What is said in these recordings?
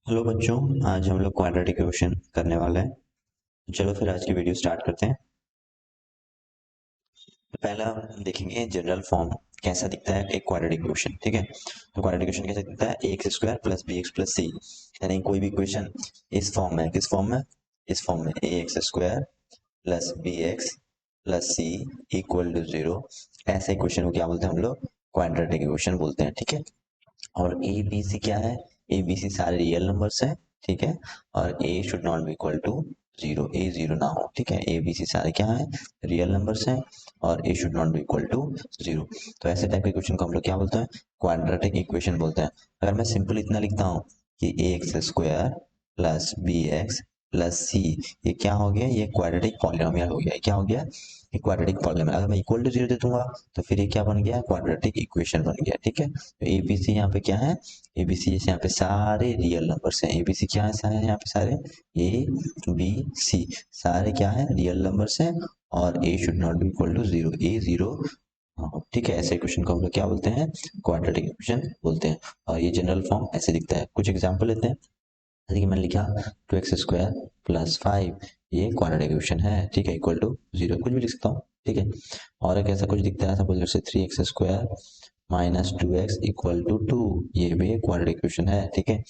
Hello बच्चों, आज हम लोग क्वाड्रेटिक इक्वेशन करने वाले हैं। तो चलो फिर आज की वीडियो स्टार्ट करते हैं। तो पहला हम देखेंगे जनरल फॉर्म कैसा दिखता है एक क्वाड्रेटिक इक्वेशन। ठीक है, तो क्वाड्रेटिक इक्वेशन कैसा दिखता है? A x square plus b x plus c, यानी कोई भी इक्वेशन इस फॉर्म में, किस फॉर्म में? इस फॉर्म में a x square plus b x plus c equal to zero, ऐसे इक्वेशन को क्या बोलते हैं हम लोग? क्वाड्रेटिक इक्वेशन बोलते हैं। ठीक है, और ए बी सी क्या है? ए बी सी सारे रियल नंबर्स हैं। ठीक है, और a should not be equal to zero, a zero ना हो। ठीक है, ए बी सी सारे क्या है? रियल नंबर्स हैं, और a should not be equal to zero. तो ऐसे टाइप के क्वेश्चन को हम लोग क्या बोलते हैं? क्वाड्रेटिक इक्वेशन बोलते हैं। अगर मैं सिंपल इतना लिखता हूँ कि a x square plus b x plus c, ये क्या हो गया? ये क्वाड्रेटिक पॉलिनोमियल हो गया। क्या हो गया? ये क्वाड्रेटिक पॉलिनोमियल। अगर मैं इक्वल टू जीरो दे दूंगा तो फिर ये क्या बन गया? क्वाड्रेटिक इक्वेशन बन गया। ठीक है, तो एबीसी यहाँ पे क्या है? एबीसी जैसे यहाँ पे सारे रियल नंबर्स हैं। एबीसी क्या है? सारे यहाँ पे सारे ए बी सी सारे क्या है? रियल नंबर्स हैं, और a should not be equal to zero, a zero. ठीक है, ऐसे क्वेश्चन को हम लोग क्या बोलते हैं? क्वाड्रेटिक इक्वेशन बोलते हैं। और ये जनरल फॉर्म ऐसे दिखता है। कुछ एग्जांपल लेते हैं। जैसे कि मैंने लिखा two x square plus five, ये क्वाड्रेटिक इक्वेशन है। ठीक है, इक्वल टू जीरो, कुछ भी लिख सकता हूँ। ठीक है, और एक ऐसा कुछ दिखता है, सपोज जैसे three x square minus two x equal to two, ये भी एक क्वाड्रेटिक इक्वेशन है। ठीक है,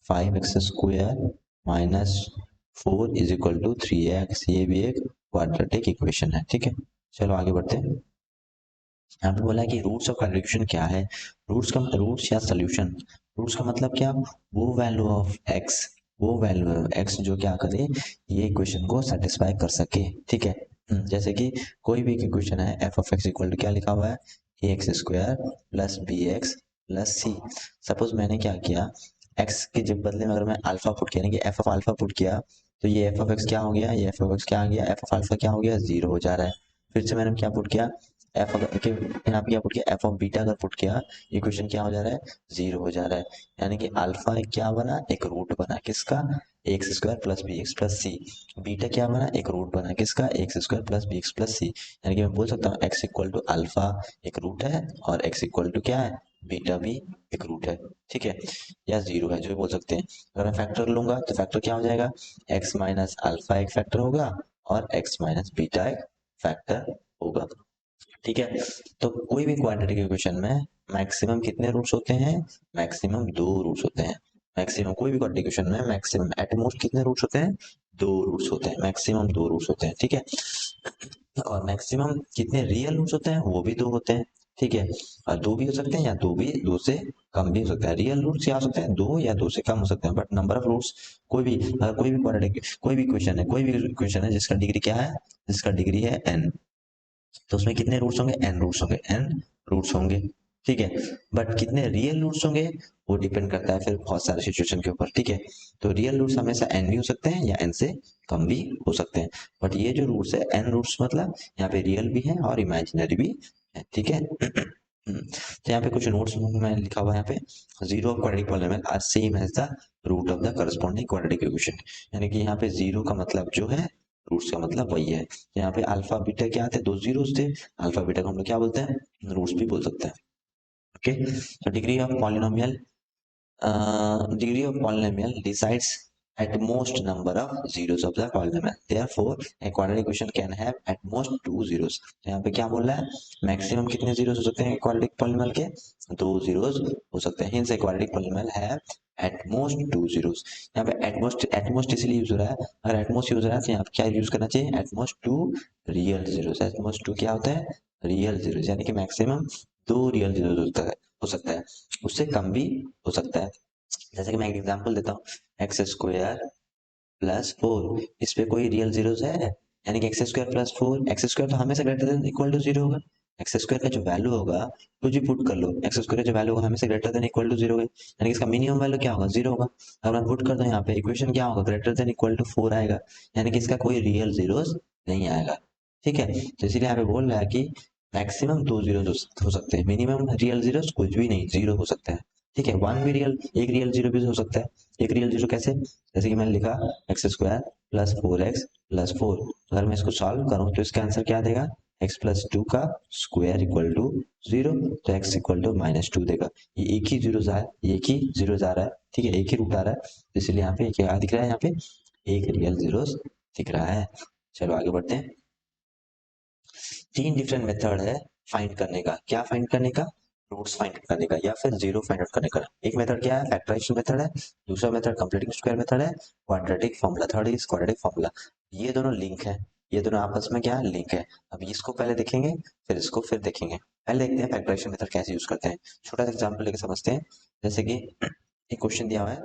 five x square minus four is equal to three x, ये भी एक क्वाड्रेटिक इक्वेशन है। ठीक है, चलो आगे बढ़ते हैं। यहाँ पे बोला है कि रूट्स ऑफ क्वाड्रेटिक इक्वेशन क्या है? रूट्स या सोल्यूशन। रूट्स का मतलब क्या? वो वैल्यू ऑफ एक्स, वो वैल्यू ऑफ एक्स जो क्या करे, ये इक्वेशन को सेटिस्फाई कर सके। ठीक है, जैसे कि कोई भी इक्वेशन है, f of x equal to क्या लिखा हुआ है? A x square plus b x plus c. Suppose मैंने क्या किया, एक्स के जब बदले में अगर मैं अल्फा पुट किया, यानी कि एफ ऑफ अल्फा पुट किया, तो ये एफ ऑफ एक्स क्या हो गया? ये एफ ऑफ एक्स क्या आ गया? एफ ऑफ अल्फा क्या हो गया? जीरो हो जा रहा है। फिर से मैंने क्या पुट किया? एफ अगर के यहाँ पे क्या पुट किया? एफ ऑफ बीटा अगर पुट किया, इक्वेशन क्या हो जा रहा है? जीरो हो जा रहा है। यानी कि अल्फा एक क्या बना? एक रूट बना किसका? X square plus b x plus c. Beta क्या बना? एक रूट बना किसका? X square plus b x plus c. यानी कि मैं बोल सकता हूँ एक्स इक्वल टू अल्फा एक रूट है, और एक्स इक्वल टू क्या है? बीटा भी एक रूट है। ठीक है, या जीरो है, जो भी बोल सकते हैं। अगर मैं फैक्टर लूंगा तो फैक्टर क्या हो जाएगा? एक्स माइनस अल्फा एक फैक्टर होगा, और एक्स माइनस बीटा एक फैक्टर होगा। ठीक है, तो कोई भी क्वाड्रेटिक इक्वेशन में मैक्सिमम कितने रूट्स होते हैं? मैक्सिमम दो रूट्स होते हैं। मैक्सिमम कोई भी क्वाड्रेटिक इक्वेशन में मैक्सिमम एट मोस्ट कितने रूट्स होते हैं? दो रूट्स होते हैं, मैक्सिमम दो रूट्स होते हैं। ठीक है, और मैक्सिमम कितने रियल रूट्स होते हैं? वो भी दो होते हैं। ठीक है, और दो भी हो सकते हैं, या दो भी दो से कम भी हो सकता है। रियल रूट्स क्या हो सकते हैं? दो या दो से कम हो सकते हैं, बट नंबर ऑफ रूट्स कोई भी, अगर कोई भी क्वाड्रेटिक कोई भी इक्वेशन है, कोई भी इक्वेशन है जिसका डिग्री क्या है? जिसका डिग्री है n, तो उसमें कितने रूट्स होंगे? एन रूट्स होंगे, एन रूट्स होंगे। ठीक है, बट कितने रियल रूट्स होंगे वो डिपेंड करता है फिर बहुत सारे सिचुएशन के ऊपर। ठीक है, तो रियल रूट्स हमेशा एन भी हो सकते हैं, या एन से कम भी हो सकते हैं। बट ये जो रूट्स है एन रूट्स, मतलब यहाँ पे रियल भी है और इमेजिनरी भी है। ठीक है, तो यहाँ पे कुछ नोट्स में लिखा हुआ है यहाँ पे, zero of quadratic polynomial are same as the root of the corresponding quadratic equation. यानी कि यहाँ पे जीरो का मतलब जो है, रूट्स का मतलब वही है। यहाँ पे अल्फा बीटा क्या थे? दो जीरोस थे। अल्फा बीटा को हम लोग क्या बोलते हैं? रूट्स भी बोल सकते हैं। ओके, तो degree of polynomial decides at most number of zeros of the polynomial. Therefore, a quadratic equation can have at most two zeros. तो यहाँ पे क्या बोल रहा है? मैक्सिमम कितने जीरोस हो सकते हैं क्वाड्रेटिक पॉलिनोमियल के? दो जीरोस हो सकते हैं। हिंस ए क्वाड्रेटिक पॉलिनोमियल है एट मोस्ट टू जीरोस। यहाँ पे एटमोस्ट इसलिए यूज हो रहा है। अगर एटमोस्ट यूज हो रहा है तो यहाँ पे क्या यूज करना चाहिए? At most two real zeros. At most two क्या होता है? रियल जीरोस, यानी कि मैक्सिमम दो रियल जीरोस हो सकता है, उससे कम भी हो सकता है। जैसे कि मैं एक एग्जांपल देता हूँ, एक्स स्क्वायर प्लस फोर, इस पे कोई रियल जीरोस है? यानी कि x square plus four, x square तो हमेशा greater than equal to zero होगा। एक्स स्क्वायर का जो वैल्यू होगा, कुछ भी पुट कर लो, एक्स स्क्वायर का जो वैल्यू होगा हमेशा greater than equal to zero होगा। यानी कि इसका मिनिमम वैल्यू क्या होगा? जीरो होगा। अगर मैं पुट कर दूं यहाँ पे, इक्वेशन क्या होगा? Greater than equal to four आएगा। यानी कि इसका कोई रियल जीरोस नहीं आएगा। ठीक है, तो इसीलिए यहाँ पे बोल रहा है कि मैक्सिमम दो जीरो हो सकते हैं, मिनिमम रियल जीरोस कुछ भी नहीं, जीरो हो सकता है। ठीक है, वन भी रियल, एक रियल जीरो भी हो सकता है। एक रियल जीरो कैसे? जैसे कि मैंने लिखा x square plus four x plus four, अगर मैं इसको सॉल्व करूं तो इसका आंसर क्या देगा? एक्स प्लस टू का स्क्वायर इक्वल टू जीरो, तो x equal to minus two देगा। ये एक ही जीरो जा रहा है, एक ही जीरो जा रहा है। ठीक है, एक ही रूट आ रहा है, तो इसलिए यहाँ पे क्या दिख रहा है, यहाँ पे एक रियल जीरोस दिख रहा है। चलो आगे बढ़ते हैं। तीन डिफरेंट मेथड है फाइंड करने का। क्या फाइंड करने का? रूट्स फाइंड करने का या फिर जीरो फाइंड आउट करने का। एक मेथड क्या है? फैक्टराइजेशन मेथड है। दूसरा मेथड कंप्लीटिंग स्क्वायर मेथड है। Quadratic formula, third is quadratic formula. ये दोनों लिंक है, ये दोनों आपस में क्या लिंक है। अब इसको पहले देखेंगे, फिर इसको फिर देखेंगे। पहले देखते हैं फैक्टराइजेशन मेथड कैसे यूज करते हैं। छोटा सा एग्जाम्पल लेके समझते हैं। जैसे कि एक क्वेश्चन दिया हुआ है,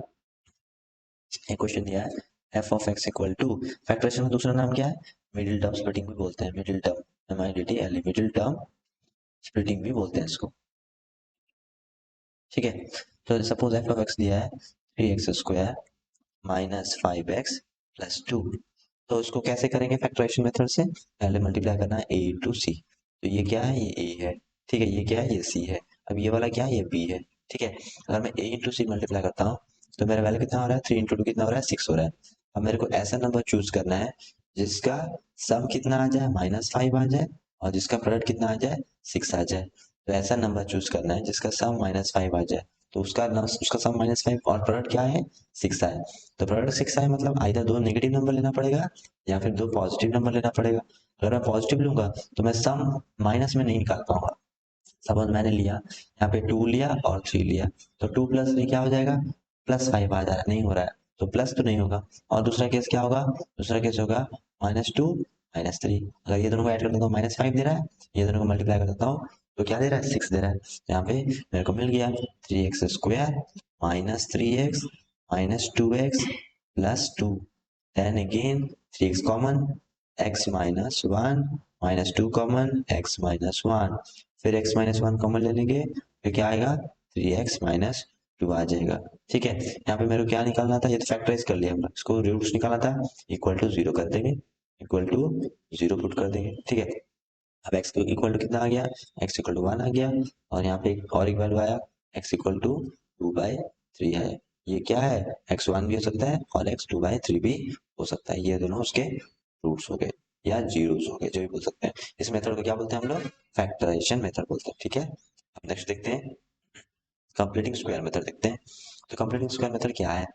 एक क्वेश्चन दिया है f of x equal to, factorization का दूसरा नाम क्या है? मिडिल टर्म स्प्लिटिंग भी बोलते हैं, middle term, MIDTL, middle term splitting भी बोलते हैं इसको। ठीक है, तो सपोज एफ ऑफ एक्स दिया है 3x² माइनस 5x प्लस 2। तो इसको कैसे करेंगे फैक्टराइजेशन मेथड से? पहले मल्टीप्लाई करना है a इंटू सी। तो ये क्या है? ये a है। ठीक है, ये क्या है? ये c है। अब ये वाला क्या है? ये b है। ठीक है, अगर मैं a इंटू सी मल्टीप्लाई करता हूँ तो मेरा वैल्यू कितना हो रहा है? 3 इंटू 2 कितना हो रहा है? 6 हो रहा है। अब मेरे को ऐसा नंबर चूज करना है जिसका सम कितना आ जाए? -5 आ जाए, और जिसका प्रोडक्ट कितना आ जाए? 6 आ जाए। तो ऐसा नंबर चूज करना है जिसका सम -5 आ जाए, तो उसका सम -5 और प्रोडक्ट क्या है? 6 आए। तो प्रोडक्ट 6 आए मतलब आइदर दो नेगेटिव नंबर लेना पड़ेगा या फिर दो पॉजिटिव नंबर लेना पड़ेगा। अगर मैं पॉजिटिव लूंगा तो मैं सम माइनस में नहीं निकाल पाऊंगा। सपोज मैंने लिया यहाँ पे 2 लिया और 3 लिया, तो 2 प्लस 3 क्या हो जाएगा? +5 आ जा रहा है, नहीं हो रहा है, तो प्लस तो नहीं होगा। और दूसरा केस क्या होगा? दूसरा केस होगा -2 -3। अगर ये दोनों को ऐड कर देता हूँ -5 दे रहा है, ये दोनों को मल्टीप्लाई कर देता हूँ तो क्या दे रहा है? 6 दे रहा है। तो यहाँ पे मेरे को मिल गया 3x² minus 3x minus 2x plus 2। Then again 3x common, x minus 1 minus 2 common, x minus 1, फिर x माइनस 1 कॉमन ले लेंगे, फिर क्या आएगा? 3x माइनस 2 आ जाएगा। ठीक है, यहाँ पे मेरे को क्या निकालना था? ये तो फैक्टराइज कर लिया हमने, इसको रूट्स निकालना था। इक्वल टू 0 कर देंगे, इक्वल टू 0 पुट कर देंगे। ठीक है, अब x को इक्वल टू कितना आ गया? x इक्वल टू 1 आ गया, और यहाँ पे एक और एक वैल्यू आया, x इक्वल टू 2/3 है। ये क्या है? x1 भी हो सकता है और x2/3 भी हो सकता है। ये दोनों उसके रूट्स हो गए या जीरोस हो गए, जो भी बोल सकते हैं। इस मेथड को क्या बोलते हैं हम लोग? फैक्टराइजेशन मेथड बोलते हैं। ठीक है, अब नेक्स्ट देखते हैं कंप्लीटिंग स्क्वायर मेथड देखते हैं। तो कंप्लीटिंग स्क्वायर मेथड क्या है?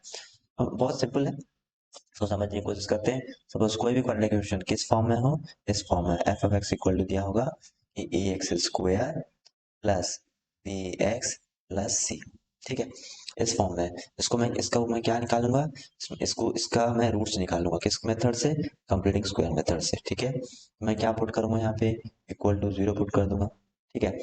बहुत सिंपल है, तो समझने की कोशिश करते हैं। सपोज कोई भी क्वाड्रेटिक इक्वेशन किस फॉर्म में हो? इस फॉर्म में f of x equal to दिया होगा ax² plus bx plus c। ठीक है, इस फॉर्म में इसका मैं क्या निकालूंगा? इसका मैं रूट्स निकालूंगा किस मेथड से? कंप्लीटिंग स्क्वायर मेथड से। ठीक है, मैं क्या पुट करूंगा यहाँ पे? इक्वल टू 0 पुट कर दूंगा। ठीक है,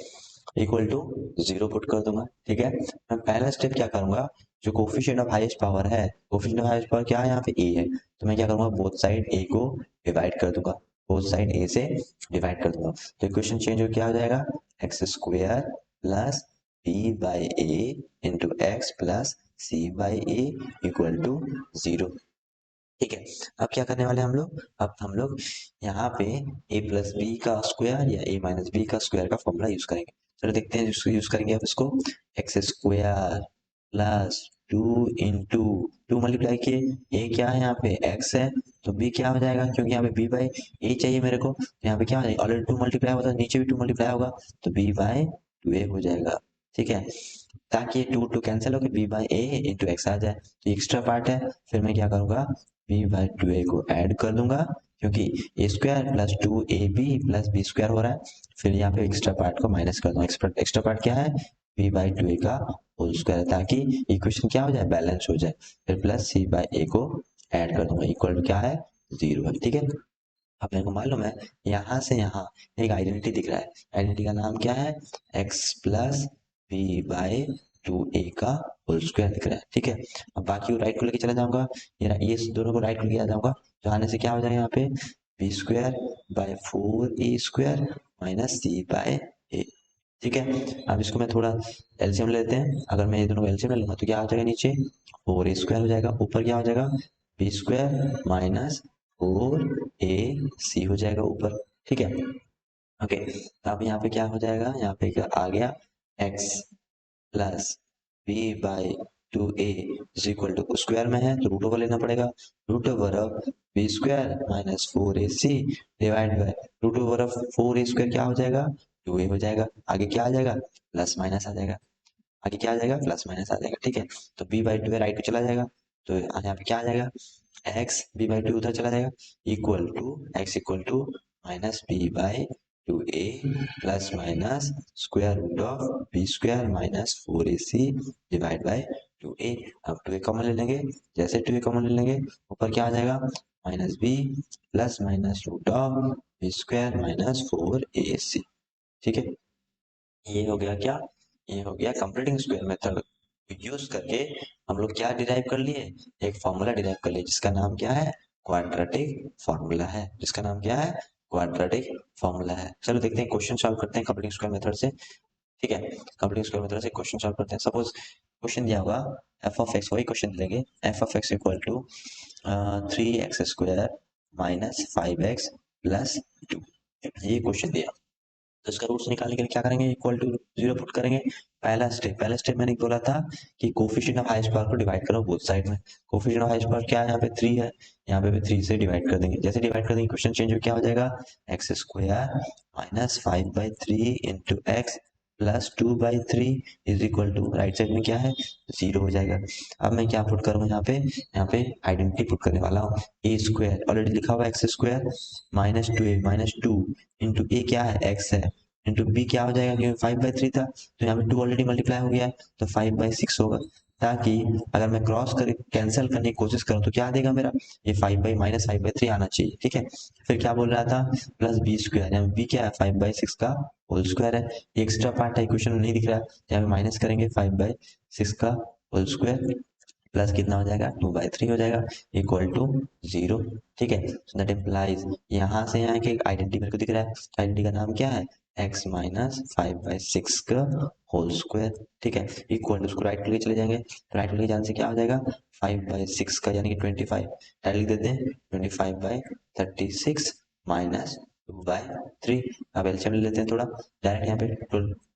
इक्वल टू 0 पुट कर दूंगा। ठीक है, मैं पहला स्टेप क्या करूंगा? जो कोफिशिएंट ऑफ हाईएस्ट पावर है, कोफिशिएंट ऑफ हाईएस्ट पावर क्या है? यहाँ पे a है, तो मैं क्या करूंगा? बोथ साइड a को डिवाइड कर दूंगा, बोथ साइड a से डिवाइड कर दूंगा। तो इक्वेशन चेंज हो क्या हो जाएगा? x² plus b/a into x plus c/a equal to 0। ठीक है, अब क्या करने वाले हैं हम लोग? अब हम लोग यहाँ पे a प्लस बी का स्क्वायर या a माइनस बी का स्क्वायर का फॉर्मूला यूज करेंगे। चलो देखते हैं जिसको यूज करेंगे। अब इसको x² प्लस 2 इंटू 2 मल्टीप्लाई किए, a क्या है? यहाँ पे x है, तो b क्या हो जाएगा? क्योंकि यहाँ पे b/a चाहिए मेरे को, तो यहाँ पे क्या हो जाएगा? ऑलरेडी 2 मल्टीप्लाई होता है, नीचे भी 2 मल्टीप्लाई होगा, तो b/2a हो जाएगा। ठीक है, ताकि ये 2 कैंसिल होकर b/a इंटू एक्स आ जाए, तो एक्स्ट्रा पार्ट है। फिर मैं क्या करूंगा? b/2a को ऐड कर दूंगा, क्योंकि a² plus 2ab plus b² हो रहा है। फिर यहाँ पे एक्स्ट्रा पार्ट को माइनस कर दूंगा। एक्स्ट्रा पार्ट क्या है? b/2a का होल स्क्वायर, ताकि इक्वेशन क्या हो जाए? बैलेंस हो जाए। फिर प्लस c/a को ऐड कर दूंगा, इक्वल टू क्या है? 0 है। ठीक है, अब मेरे को मालूम है यहाँ से यहाँ एक आइडेंटिटी दिख रहा है। आइडेंटिटी का नाम क्या है? x प्लस b/2a का होल स्क्वायर दिख रहा है। ठीक है, अब बाकी राइट को लेके चला जाऊंगा, ये दोनों को राइट को लेके आ जाऊंगा, तो आने से क्या हो जाएगा? यहाँ पे b²/4a² माइनस c/a। ठीक है, अब इसको मैं थोड़ा एलसीएम लेते हैं। अगर मैं ये दोनों एलसीएम ले लूंगा तो क्या हो जाएगा? नीचे 4a² हो जाएगा, ऊपर क्या हो जाएगा? b² माइनस 4ac हो जाएगा ऊपर। ठीक है, ओके, तो अब यहाँ पे क्या हो जाएगा? यहाँ पे आ गया x plus b/2a is equal to, square में है तो रूट ओवर लेना पड़ेगा, root over of b² minus 4ac divide by root over of 4a² क्या हो जाएगा? 2a हो जाएगा। आगे क्या आ जाएगा? प्लस माइनस आ जाएगा। आगे क्या आ जाएगा, प्लस माइनस आ जाएगा, ठीक है। तो बी बाई टू है, राइट को चला जाएगा, तो यहाँ पे क्या आ जाएगा, एक्स बी बाई टू उधर चला जाएगा, equal to x equal to minus b by two a plus minus square root of b square minus four a c divide by two a. अब टू ए कॉमन ले लेंगे, जैसे to A common ले लेंगे ऊपर क्या आ जाएगा, minus b plus minus root of b square minus four a c, ठीक है। ये हो गया क्या, ये हो गया कंप्लीटिंग स्क्वायर मेथड यूज करके हम लोग क्या डिराइव कर लिए, एक फॉर्मूला डिराइव कर लिए जिसका नाम क्या है, क्वाड्रेटिक फॉर्मूला है, जिसका नाम क्या है, क्वाड्रेटिक फॉर्मूला है। चलो देखते हैं, क्वेश्चन सॉल्व करते हैं कंप्लीटिंग स्क्वायर मेथड से, ठीक है। कंप्लीटिंग स्क्वायर मेथड से क्वेश्चन सॉल्व करते हैं। सपोज क्वेश्चन दिया होगा एफ ऑफ एक्स, वही क्वेश्चन देंगे, f of x equal to three x square minus five x plus two, ये क्वेश्चन दिया। तो इसका रूट्स निकालने के लिए क्या करेंगे, इक्वल टू जीरो पुट करेंगे। पहला स्टेप मैंने बोला था कि कोफिशिएंट ऑफ हाईएस्ट पावर को डिवाइड करो बोथ साइड में। कोफिशिएंट ऑफ हाईएस्ट पावर क्या है, यहाँ पे 3 है, यहाँ पे भी 3 से डिवाइड कर देंगे। जैसे डिवाइड कर देंगे क्वेश्चन चेंज हो, क्या हो जाएगा, x square minus five by three into x plus two by three is equal to, right side में क्या है, जीरो हो जाएगा। अब मैं क्या पुट करूँ यहाँ पे आइडेंटिटी पुट करने वाला हूँ, ए स्क्वायर ऑलरेडी लिखा हुआ x square minus to a minus two into ए क्या है, एक्स है, इंटू बी क्या हो जाएगा, क्योंकि फाइव बाई थ्री था तो यहाँ पे टू ऑलरेडी मल्टीप्लाई हो गया है तो फाइव बाई सिक्स होगा, ताकि अगर मैं क्रॉस कर कैंसिल करने की कोशिश करूँ तो क्या आ देगा मेरा, ये five by minus five by three आना चाहिए, ठीक है। फिर क्या बोल रहा था, प्लस बी स्क्वायर, यहाँ बी क्या है, फाइव बाई सिक्स का होल स्क्वायर है, एक्स्ट्रा पार्ट है इक्वेशन में नहीं दिख रहा है, यहाँ पे माइनस करेंगे फाइव बाई सिक्स का होल स्क्वायर प्लस कितना हो जाएगा, टू बाई थ्री हो जाएगा इक्वल टू जीरो, ठीक है। सो दैट इम्प्लाइज यहाँ से यहाँ के आइडेंटिटी मेरे को दिख रहा है, आइडेंटिटी का नाम क्या है, x minus five by six का होल स्क्वायर, ठीक है, इक्वल उसको राइट लेके चले जाएंगे, राइट लेके जाने से क्या हो जाएगा, फाइव बाई सिक्स का यानी कि 25, डायरेक्ट लिख देते हैं 25 by 36 minus two by three. अब एलसीएम ले लेते हैं थोड़ा, डायरेक्ट यहाँ पे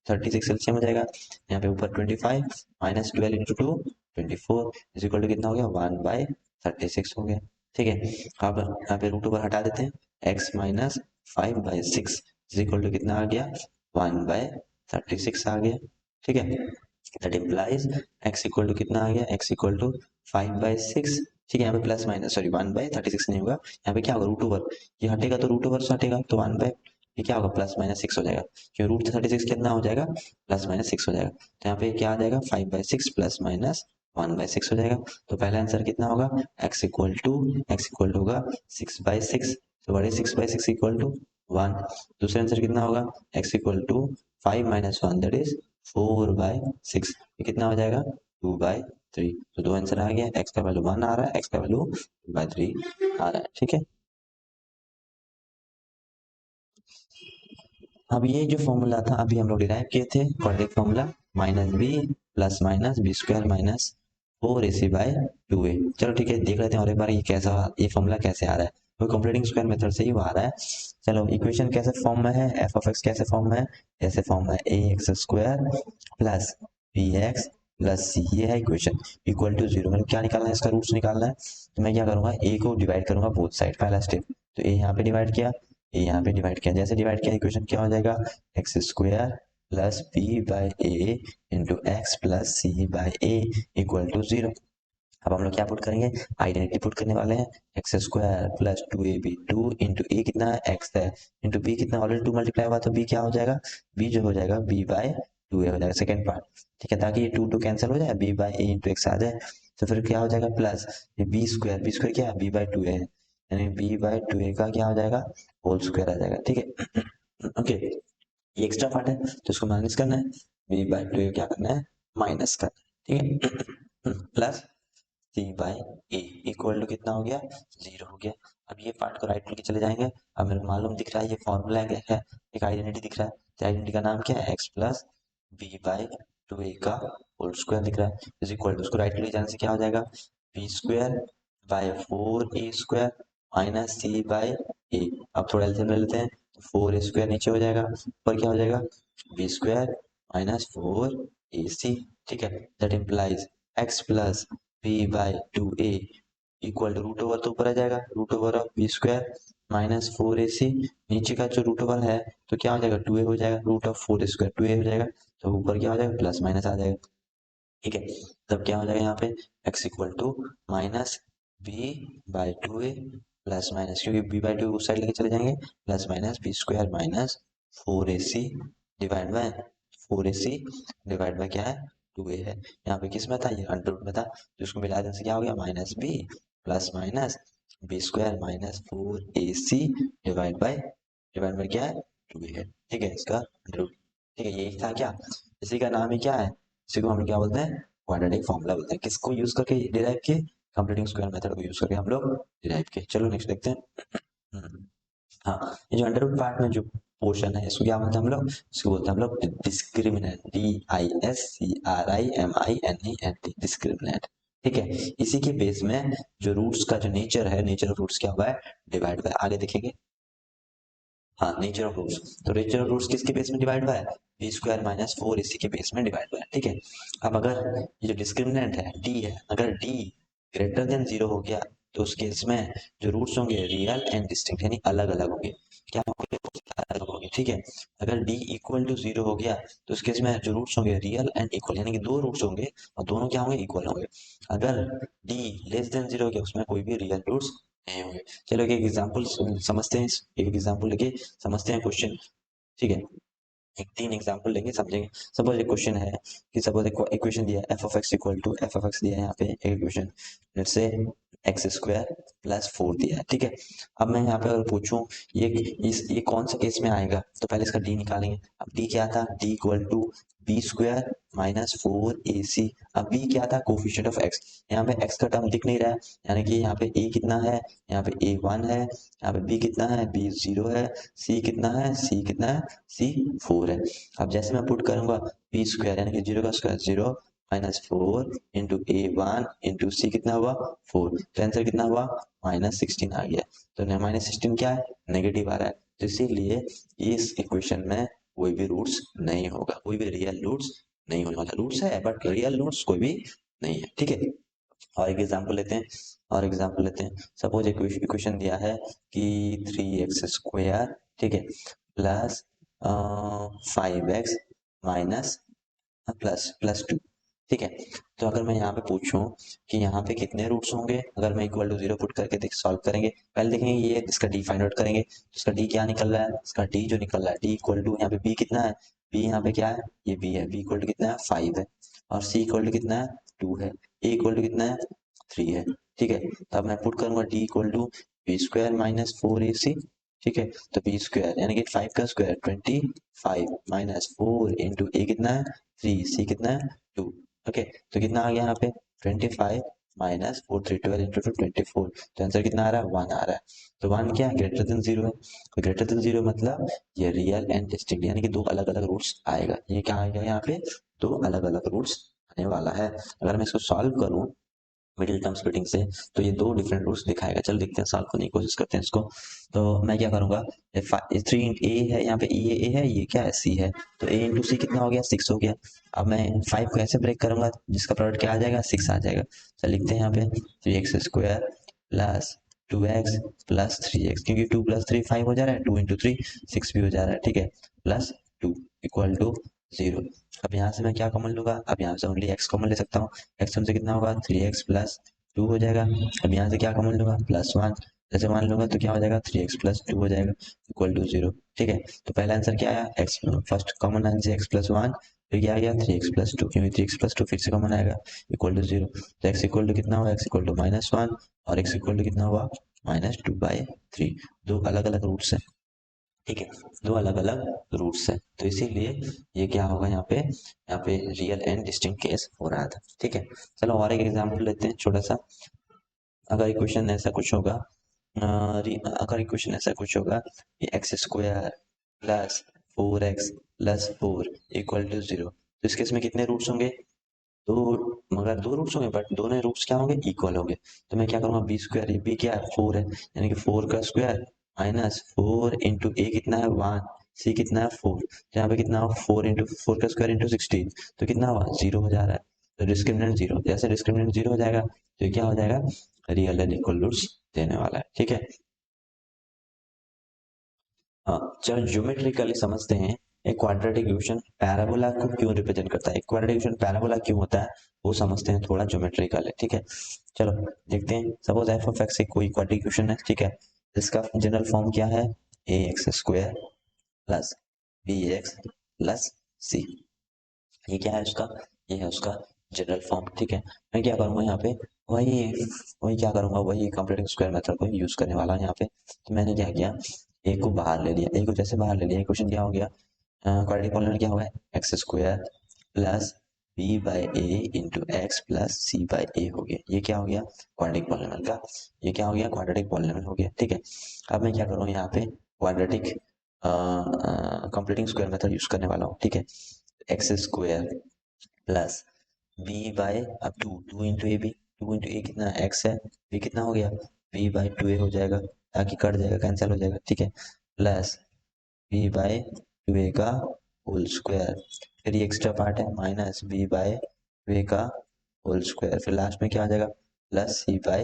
36 एलसीएम हो जाएगा, यहाँ पे ऊपर 25 minus 12 into two 24 is equal to कितना हो गया, 1/36 हो गया, ठीक है। अब यहाँ पे रूट ओवर हटा देते हैं, x minus five by six is equal to कितना आ गया, 1/36 आ गया, ठीक है। That implies x equal to कितना आ गया, x equal to five by six, ठीक है। यहाँ पे प्लस माइनस सॉरी 1/36 नहीं होगा, यहाँ पे क्या होगा, रूट ओवर, ये हटेगा तो रूट ओवर से हटेगा तो ये क्या होगा, प्लस माइनस सिक्स हो जाएगा, क्योंकि रूट 36 कितना हो जाएगा, प्लस माइनस सिक्स हो जाएगा, तो यहाँ पे क्या आ जाएगा, five by six plus minus 1/6 हो जाएगा। तो पहला आंसर कितना होगा, x इक्वल टू होगा 6/6, तो बड़े 6/6 इक्वल टू 1। दूसरा आंसर कितना होगा, x equal to 5 minus one that is 4/6, ये कितना हो जाएगा, 2/3। तो दो आंसर आ गया, x का वैल्यू 1 आ रहा है, x का वैल्यू 2/3 आ रहा है, ठीक है। अब ये जो फॉर्मूला था अभी हम लोग डिराइव किए थे, quadratic formula minus b plus minus b square minus four a c by two a. चलो ठीक है, देख लेते हैं और एक बार ये कैसा, ये फॉर्मूला कैसे आ रहा है, तो कंप्लीटिंग स्क्वायर मेथड से ही वो आ रहा है। चलो इक्वेशन कैसे फॉर्म में है, एफ ऑफ एक्स कैसे फॉर्म में है, ऐसे फॉर्म में a x square plus b x plus c, ये है इक्वेशन, इक्वल टू जीरो। मतलब क्या निकालना है, इसका रूट्स निकालना है, तो मैं क्या करूंगा, ए को डिवाइड करूंगा बोथ साइड, पहला स्टेप, तो ए यहाँ पे डिवाइड किया, ए यहाँ पे डिवाइड किया, जैसे डिवाइड किया इक्वेशन क्या हो जाएगा, x square plus b by a into x plus c by a equal to zero. अब हम लोग क्या पुट करेंगे, आइडेंटिटी पुट करने वाले हैं, x square plus two a b, two into a कितना है, एक्स है, इंटू बी कितना ऑलरेडी टू मल्टीप्लाई हुआ, तो बी क्या हो जाएगा, बी जो हो जाएगा बी बाय टू ए हो जाएगा सेकंड पार्ट, ठीक है, ताकि ये टू टू कैंसिल हो जाए, बी बाय ए इंटू एक्स आ जाए, तो फिर क्या हो जाएगा प्लस ये बी स्क्वायर क्या है, बी बाय टू ए है, यानी बी बाय टू ए का क्या हो जाएगा, होल स्क्वायर आ जाएगा, ठीक है। ओके, ये एक्स्ट्रा पार्ट है तो इसको माइनस करना है, बी बाय टू ए क्या करना है, माइनस करना है, ठीक है। Plus c by a equal to कितना हो गया, जीरो हो गया। अब ये पार्ट को राइट लेके चले जाएंगे, अब मेरे को मालूम दिख रहा है ये फॉर्मूला है, एक आइडेंटिटी दिख रहा है, तो आइडेंटिटी का नाम क्या है, x plus b by two a का होल स्क्वायर दिख रहा है, इज इक्वल टू उसको राइट लेके जाने से क्या हो जाएगा, b square by four a square minus c by a. अब थोड़ा एलसीएम ले लेते हैं, तो फोर ए स्क्वायर नीचे हो जाएगा, ऊपर क्या हो जाएगा, b square minus four a c, ठीक है। That implies x plus b by two a equal to root over तो ऊपर आ जाएगा, root over of b square minus four a c, नीचे का जो रूट ओवर है तो क्या हो जाएगा, टू ए हो जाएगा, root of four square two a हो जाएगा, तो ऊपर क्या हो जाएगा, प्लस माइनस आ जाएगा, ठीक है। तब क्या हो जाएगा यहाँ पे x equal to minus b by two a plus minus, क्योंकि बी बाई टू उस साइड लेके चले जाएंगे, plus minus b square minus four a c divide by four a c divide by क्या है टू ए है। यहाँ पे किस में था, ये अंडर रूट में था, तो इसको मिला देने से क्या हो गया minus b plus minus b square minus four a c divide by क्या है टू ए है। ठीक है, इसका अंडर रूट। ठीक है, यही था क्या, इसी का नाम ही क्या है, इसी को हम लोग क्या बोलते हैं क्वाड्रेटिक फॉर्मूला बोलते हैं। किसको यूज करके डिराइव किए, कंप्लीटिंग स्क्वायर मेथड को यूज करके हम लोग डिराइव किए। चलो नेक्स्ट देखते हैं। हाँ, ये जो अंडर रूट पार्ट में जो पोर्शन है इसको क्या बोलते हैं हम लोग, इसको बोलते हैं हम लोग डिस्क्रिमिनेंट, DISCRIMINENT, डिस्क्रिमिनेंट। ठीक है, इसी के बेस में जो रूट्स का जो नेचर है, नेचर ऑफ रूट्स क्या हुआ है डिवाइड बाय, आगे देखेंगे। हाँ, नेचर ऑफ रूट्स, तो नेचर ऑफ रूट्स किसके बेस में डिवाइड हुआ है, बी स्क्वायर माइनस फोर इसी के बेस में डिवाइड हुआ है। ठीक है, अब अगर ये जो डिस्क्रिमिनेंट है डी है, अगर डी ग्रेटर देन जीरो हो गया तो उस केस में जो रूट्स होंगे रियल एंड डिस्टिंक्ट यानी अलग अलग होंगे। क्या होंगे, अलग होंगे। ठीक है, अगर डी इक्वल टू जीरो हो गया तो उस केस में जो रूट्स होंगे रियल एंड इक्वल, यानी कि दो रूट्स होंगे और दोनों क्या होंगे इक्वल होंगे। अगर डी लेस देन जीरो हो गया उसमें कोई भी रियल रूट्स नहीं होंगे। चलो एक एग्जांपल समझते हैं, एक एग्जांपल लेके समझते हैं क्वेश्चन। ठीक है, एक तीन एग्जांपल लेंगे समझेंगे। सपोज एक क्वेश्चन है कि सपोज एक इक्वेशन दिया है f of x equal to f of x दिया है, यहाँ पे एक equation let's say x square plus four दिया है। ठीक है, अब मैं यहाँ पे अगर पूछूं ये कौन सा केस में आएगा, तो पहले इसका डी निकालेंगे। अब डी क्या था, D equal to b square minus four a c. अब बी क्या था, कोफिशिएंट ऑफ एक्स, यहाँ पे एक्स का टर्म दिख नहीं रहा है, यानी कि यहाँ पे ए कितना है, यहाँ पे ए वन है, यहाँ पे बी कितना है, बी जीरो है, सी कितना है, सी कितना है, सी फोर है। अब जैसे मैं पुट करूंगा बी स्क्वायर यानी कि जीरो का square zero minus four into a one into c कितना हुआ फोर, तो आंसर कितना हुआ माइनस सिक्सटीन आ गया। तो माइनस सिक्सटीन क्या है, नेगेटिव आ रहा है, तो इसीलिए इस इक्वेशन में कोई भी रूट्स नहीं होगा, कोई भी रियल रूट्स नहीं होने वाला। रूट्स है बट रियल रूट्स कोई भी नहीं है। ठीक है, और एक एग्जांपल लेते हैं, और एग्जांपल लेते हैं। सपोज एक इक्वेशन दिया है कि थ्री एक्स स्क्वायर, ठीक है, plus five x minus plus plus two. ठीक है, तो अगर मैं यहाँ पे पूछूं कि यहाँ पे कितने रूट्स होंगे, अगर मैं इक्वल टू जीरो पुट करके देख सॉल्व करेंगे, पहले देखेंगे ये इसका डी फाइंड आउट करेंगे, तो इसका डी क्या निकल रहा है, इसका डी जो निकल रहा है डी इक्वल टू यहाँ पे बी कितना है, बी यहाँ पे क्या है, ये बी है, बी इक्वल टू कितना है फाइव है, और सी इक्वल टू कितना है टू है, ए इक्वल टू कितना है थ्री है। ठीक है, तो अब मैं पुट करूंगा D equal to b square minus four a c. ठीक है, तो बी स्क्वायर यानी कि फाइव का square twenty five minus four into a कितना है थ्री, सी कितना है टू। ओके, तो कितना आ गया यहाँ पे twenty five minus four three twelve into two twenty four, तो आंसर कितना आ रहा है वन आ रहा है। तो वन क्या है, ग्रेटर देन जीरो है, तो ग्रेटर देन जीरो मतलब ये रियल एंड डिस्टिंक्ट यानी कि दो अलग अलग रूट्स आएगा। ये क्या आएगा यहाँ पे, दो अलग अलग रूट्स आने वाला है। अगर मैं इसको सॉल्व करूँ मिडिल टर्म स्प्लिटिंग से, तो ये दो डिफरेंट रूट्स दिखाएगा। चल देखते हैं, सॉल्व करने की कोशिश करते हैं इसको। तो मैं क्या करूंगा, थ्री ए है यहाँ पे, ये ए है, ये क्या है सी है, तो ए इंटू सी कितना हो गया सिक्स हो गया। अब मैं फाइव को ऐसे ब्रेक करूंगा जिसका प्रोडक्ट क्या आ जाएगा सिक्स आ जाएगा। चल लिखते हैं यहाँ पे three x square plus to x plus three x, क्योंकि टू प्लस थ्री फाइव हो जा रहा है, टू इंटू थ्री सिक्स भी हो जा रहा है। ठीक है, plus two equal to zero. अब यहाँ से मैं क्या कॉमन लूंगा, अब यहाँ से ओनली एक्स कॉमन ले सकता हूँ, एक्स से कितना होगा थ्री एक्स प्लस टू हो जाएगा। अब यहाँ से क्या कॉमन लूंगा प्लस वन, जैसे मान लूंगा तो क्या हो जाएगा थ्री एक्स प्लस टू हो जाएगा इक्वल टू जीरो। ठीक है, तो पहला आंसर क्या आया x, first common answer x plus one, फिर क्या आ गया थ्री एक्स प्लस टू, क्योंकि थ्री एक्स प्लस टू फिर से कॉमन आएगा इक्वल टू जीरो। तो एक्स इक्वल टू कितना हुआ, x equal to minus one, और एक्स इक्वल टू कितना हुआ माइनस टू बाई थ्री। दो अलग अलग रूट्स है। ठीक है, दो अलग अलग रूट्स है, तो इसीलिए ये क्या होगा यहाँ पे रियल एंड डिस्टिंक्ट केस हो रहा था। ठीक है, चलो और एक एग्जांपल लेते हैं छोटा सा। अगर इक्वेशन ऐसा कुछ होगा, अगर इक्वेशन ऐसा कुछ होगा कि x square plus four x plus four equal to zero, तो इस केस में कितने रूट्स होंगे, दो, मगर दो रूट्स होंगे बट दोनों रूट्स क्या होंगे इक्वल होंगे। तो मैं क्या करूंगा बी स्क्वायर, ये बी क्या है फोर है, यानी कि फोर का square minus four into a कितना है वन, सी कितना है फोर, तो यहाँ पे कितना हो फोर इंटू फोर का स्क्वायर इंटू सिक्सटीन, तो कितना हुआ जीरो हो जा रहा है। तो डिस्क्रिमिनेंट जीरो, जैसे डिस्क्रिमिनेंट जीरो हो जाएगा तो ये क्या हो जाएगा रियल एंड इक्वल रूट्स देने वाला है। ठीक है, हाँ चलो ज्योमेट्रिकली समझते हैं एक क्वाड्रेटिक इक्वेशन पैराबोला को क्यों रिप्रेजेंट करता है, एक क्वाड्रेटिक इक्वेशन पैराबोला क्यों होता है वो समझते हैं, थोड़ा ज्योमेट्रिकल है, ठीक है। चलो देखते हैं, सपोज एफ ऑफ एक्स एक कोई क्वाड्रेटिक इक्वेशन है, ठीक है। इसका जनरल फॉर्म क्या है, a x square plus b x plus c. ये क्या है उसका, ये है उसका जनरल फॉर्म, ठीक है। मैं क्या करूंगा यहाँ पे, वही वही क्या करूंगा, वही कंप्लीटिंग स्क्वायर मेथड को यूज करने वाला हूँ यहाँ पे। तो मैंने क्या किया, ए को बाहर ले लिया, ए को जैसे बाहर ले लिया, क्वेश्चन क्या हो गया, क्वाड्रेटिक पॉलिनॉमियल क्या होगा, x square plus b by a into x plus c by a हो गया। ये क्या हो गया, क्वाड्रेटिक पॉलिनॉमियल का, ये क्या हो गया, क्वाड्रेटिक पॉलिनॉमियल हो गया, ठीक है। अब मैं क्या करूँगा यहाँ पे, quadratic completing square method use करने वाला हूँ, ठीक है। X square plus b by, अब two into a b, two into a कितना एक्स है, बी कितना हो गया, बी बाई टू ए हो जाएगा, ताकि कट जाएगा, कैंसिल हो जाएगा, ठीक है। Plus b bye two a का होल स्क्वायर, फिर ये एक्स्ट्रा पार्ट है minus B bye two a का होल स्क्वायर, फिर लास्ट में क्या आ जाएगा, प्लस सी बाय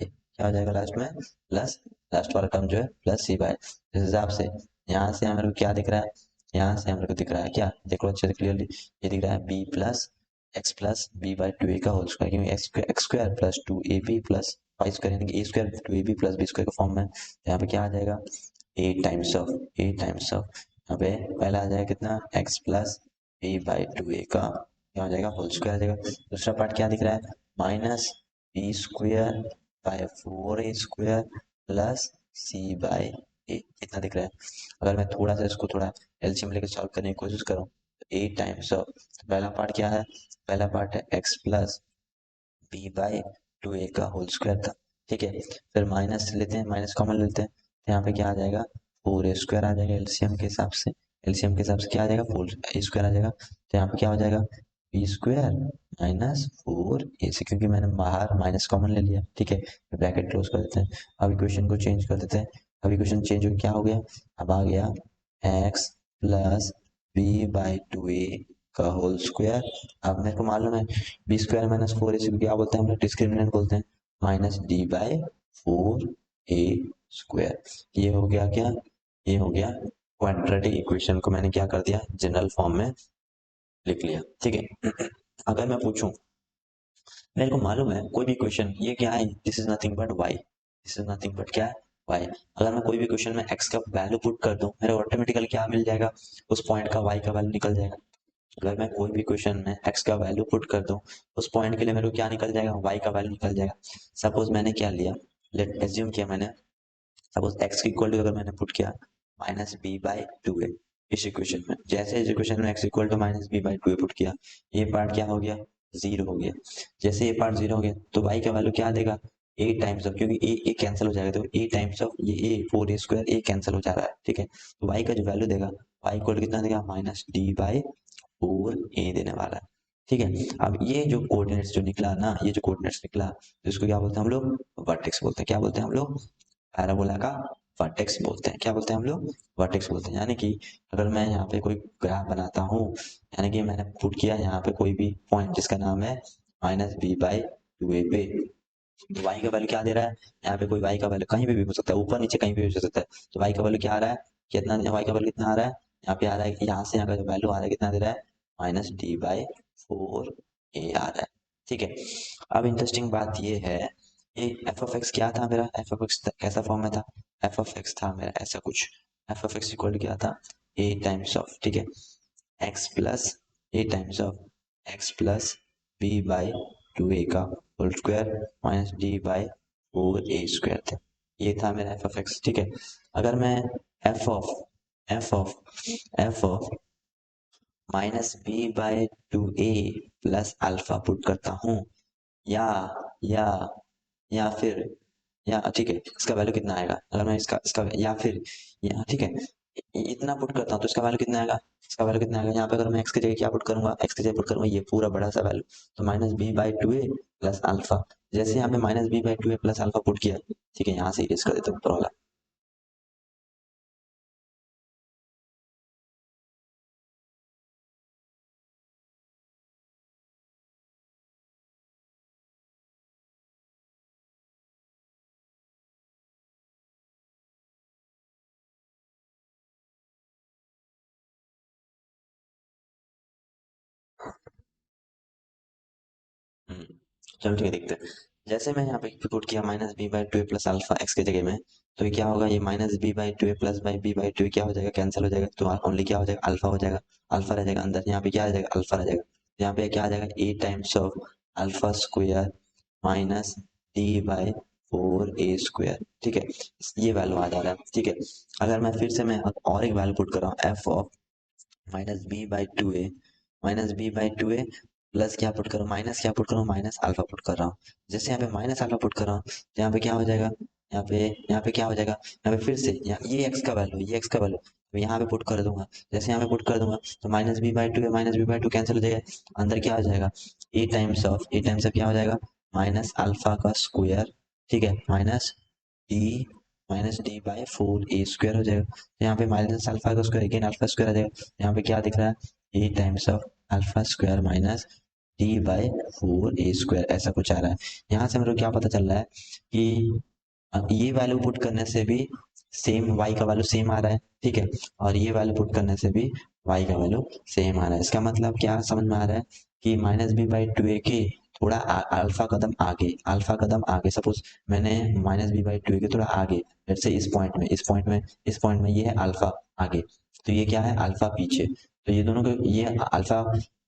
ए, क्या हो जाएगा लास्ट में, प्लस लास्ट वाला टर्म जो है प्लस सी बाय। इस हिसाब से यहाँ से हमारे को क्या दिख रहा है, यहाँ से हमारे को दिख रहा है क्या, देखो अच्छे से क्लियरली, ये दिख रहा है b plus x plus b by two a का होल स्क्वायर, क्योंकि x square plus two a b plus y square, यानी कि a square two a b plus b square का फॉर्म में, तो यहाँ पे क्या आ जाएगा, ए टाइम्स ऑफ यहाँ पे पहला आ जाएगा कितना, x plus b by two a का क्या हो जाएगा, होल स्क्वायर आ जाएगा। दूसरा पार्ट क्या दिख रहा है, minus b square by four a square plus c by a, कितना दिख रहा है। अगर मैं थोड़ा सा इसको थोड़ा एलसीएम लेकर सॉल्व करने की कोशिश करूँ, तो ए टाइम्स ऑफ, पहला पार्ट क्या है, पहला पार्ट है x plus b by two a का होल स्क्वायर था, ठीक है। फिर माइनस लेते हैं, माइनस कॉमन लेते हैं, तो यहाँ पे क्या आ जाएगा, फोर ए स्क्वायर आ जाएगा एलसीएम के हिसाब से, एलसीएम के हिसाब से क्या आ जाएगा, फोर ए स्क्वायर आ जाएगा, तो यहाँ पे क्या हो जाएगा, बी स्क्वायर माइनस फोर ए से, क्योंकि मैंने बाहर माइनस कॉमन ले लिया, ठीक है। ब्रैकेट क्लोज कर देते हैं, अब इक्वेशन को चेंज कर देते हैं, अब इक्वेशन चेंज हो क्या हो गया, अब आ गया x plus b by two a का होल स्क्वायर। अब मेरे को मालूम है b square minus four a को क्या बोलते हैं हम लोग, डिस्क्रिमिनेंट बोलते हैं, minus D by four a square. ये हो गया क्या, ये हो गया क्वाड्रेटिक इक्वेशन को मैंने क्या कर दिया, जनरल फॉर्म में लिख लिया, ठीक है। अगर मैं पूछूं, मेरे को मालूम है कोई भी क्वेश्चन, ये क्या है, this is nothing but why, this is nothing but क्या है, वाई। अगर मैं कोई भी क्वेश्चन में एक्स का वैल्यू पुट कर दूं, मेरे ऑटोमेटिकली क्या मिल जाएगा, उस पॉइंट का वाई का वैल्यू निकल जाएगा। अगर मैं कोई भी क्वेश्चन में x का वैल्यू पुट कर दूं, उस पॉइंट के लिए मेरे को क्या निकल जाएगा, y का वैल्यू निकल जाएगा। सपोज मैंने क्या लिया, लेट एज्यूम किया मैंने, सपोज x की इक्वल टू अगर मैंने पुट किया minus b by two a, इस इक्वेशन में, जैसे इस इक्वेशन में x equal to minus b by two a put किया, ये पार्ट क्या हो गया, जीरो हो गया। जैसे ये पार्ट जीरो हो गया, तो y का वैल्यू क्या देगा, ए टाइम्स ऑफ, क्योंकि ए कैंसिल हो जाएगा, तो ए टाइम्स ऑफ ये ए four a square A cancel हो जा रहा है, ठीक है। तो y का जो वैल्यू देगा, y इक्वल टू कितना देगा, माइनस डी बाई फोर ए देने वाला है, ठीक है। अब ये जो कोऑर्डिनेट्स जो निकला ना, ये जो कोऑर्डिनेट्स निकला, तो इसको क्या बोलते हैं हम लोग, वर्टेक्स बोलते हैं, क्या बोलते हैं हम लोग, पैराबोला का वर्टेक्स बोलते हैं, क्या बोलते हैं हम लोग, वर्टेक्स बोलते हैं। यानी कि अगर मैं यहाँ पे कोई ग्राफ बनाता हूँ, यानी कि मैंने पुट किया यहाँ पे कोई भी पॉइंट जिसका नाम है माइनस बी बाई टू ए पे, तो वाई का वैल्यू क्या दे रहा है, यहाँ पे कोई वाई का वैल्यू कहीं भी हो सकता है, ऊपर नीचे कहीं भी हो सकता है, तो वाई का वैल्यू क्या आ रहा है, कितना, वाई का वैल्यू कितना आ रहा है, यहाँ पे आ रहा है, यहाँ से यहाँ का जो वैल्यू आ रहा है कितना दे रहा है, माइनस डी बाई फोर ए आ रहा है, ठीक है। अब इंटरेस्टिंग बात ये है, ये एफ ऑफ एक्स क्या था मेरा, एफ ऑफ एक्स कैसा फॉर्म में था, एफ ऑफ एक्स था मेरा ऐसा कुछ, एफ ऑफ एक्स इक्वल क्या था, ए टाइम्स ऑफ, ठीक है, x plus a times of x plus b by two a का whole square minus D by four a square था, ये था मेरा एफ ऑफ एक्स, ठीक है। अगर मैं f of f of f of minus b by two a plus alpha put करता हूँ, या या या फिर, या ठीक है, इसका वैल्यू कितना आएगा, अगर मैं इसका इसका या फिर, या ठीक है, इतना पुट करता हूँ तो इसका वैल्यू कितना आएगा, इसका वैल्यू कितना आएगा, यहाँ पे अगर मैं एक्स की जगह क्या पुट करूंगा, एक्स की जगह पुट करूंगा ये पूरा बड़ा सा वैल्यू, तो minus b by two a plus alpha, जैसे यहाँ पे minus b by two a plus alpha put किया, ठीक है, यहाँ से इरेज कर देता हूँ ऊपर वाला। चलो ठीक है, देखते हैं। जैसे मैं यहाँ पे पुट किया minus b by two a plus alpha x की जगह में, तो ये क्या होगा, ये minus b by two a plus by b by two क्या हो जाएगा, कैंसिल हो जाएगा, तो ओनली क्या हो जाएगा, अल्फा हो जाएगा। अल्फा रह जाएगा अंदर, यहाँ पे क्या आ जाएगा, अल्फा रह जाएगा। यहाँ पे क्या आ जाएगा, a times of alpha square minus D by four a square. ठीक है, ये वैल्यू आ जा रहा है। ठीक है, अगर मैं फिर से मैं और एक वैल्यू पुट कर रहा हूँ, f of minus b by two a, minus b by two a plus क्या पुट करूँ, माइनस क्या पुट करूँ, माइनस अल्फा पुट कर रहा हूँ। जैसे यहाँ पे माइनस अल्फा पुट कर रहा हूँ, तो यहाँ पे क्या हो जाएगा, यहाँ पे क्या हो जाएगा, यहाँ पे फिर से ये एक्स का वैल्यू, ये एक्स का वैल्यू तो यहाँ पे पुट कर दूंगा। जैसे यहाँ पे पुट कर दूंगा तो माइनस बी बाई टू है, minus b by two cancel हो जाएगा, अंदर क्या हो जाएगा, ए टाइम्स ऑफ क्या हो जाएगा, माइनस अल्फा का स्क्वायर। ठीक है, minus D by four a square हो जाएगा। तो यहाँ पे माइनस अल्फा का स्क्वायर अगेन अल्फा स्क्वायर आ जाएगा। यहाँ पे क्या दिख रहा है, a times of alpha square minus D by four a square, ऐसा कुछ आ रहा है। यहाँ से मेरे को क्या पता चल रहा है कि ये वैल्यू पुट करने से भी सेम y का वैल्यू सेम आ रहा है। ठीक है, और ये वैल्यू पुट करने से भी y का वैल्यू सेम आ रहा है। इसका मतलब क्या समझ में आ रहा है कि minus b by two a के थोड़ा अल्फा कदम आगे, अल्फा कदम आगे, सपोज मैंने minus b by two a के थोड़ा आगे, लेट्स से इस पॉइंट में ये है अल्फा आगे, तो ये क्या है, अल्फा पीछे। तो ये दोनों को, ये अल्फा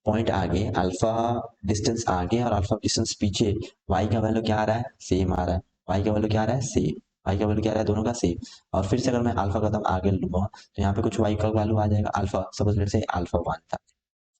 पॉइंट आगे, अल्फा डिस्टेंस आगे और अल्फा डिस्टेंस पीछे, y का वैल्यू क्या आ रहा है, सेम आ रहा है। y का वैल्यू क्या आ रहा है, सेम। y का वैल्यू क्या आ रहा है, दोनों का सेम। और फिर से अगर मैं अल्फा कदम आगे लूंगा तो यहाँ पे कुछ y का वैल्यू आ जाएगा alpha, suppose let's say alpha one था,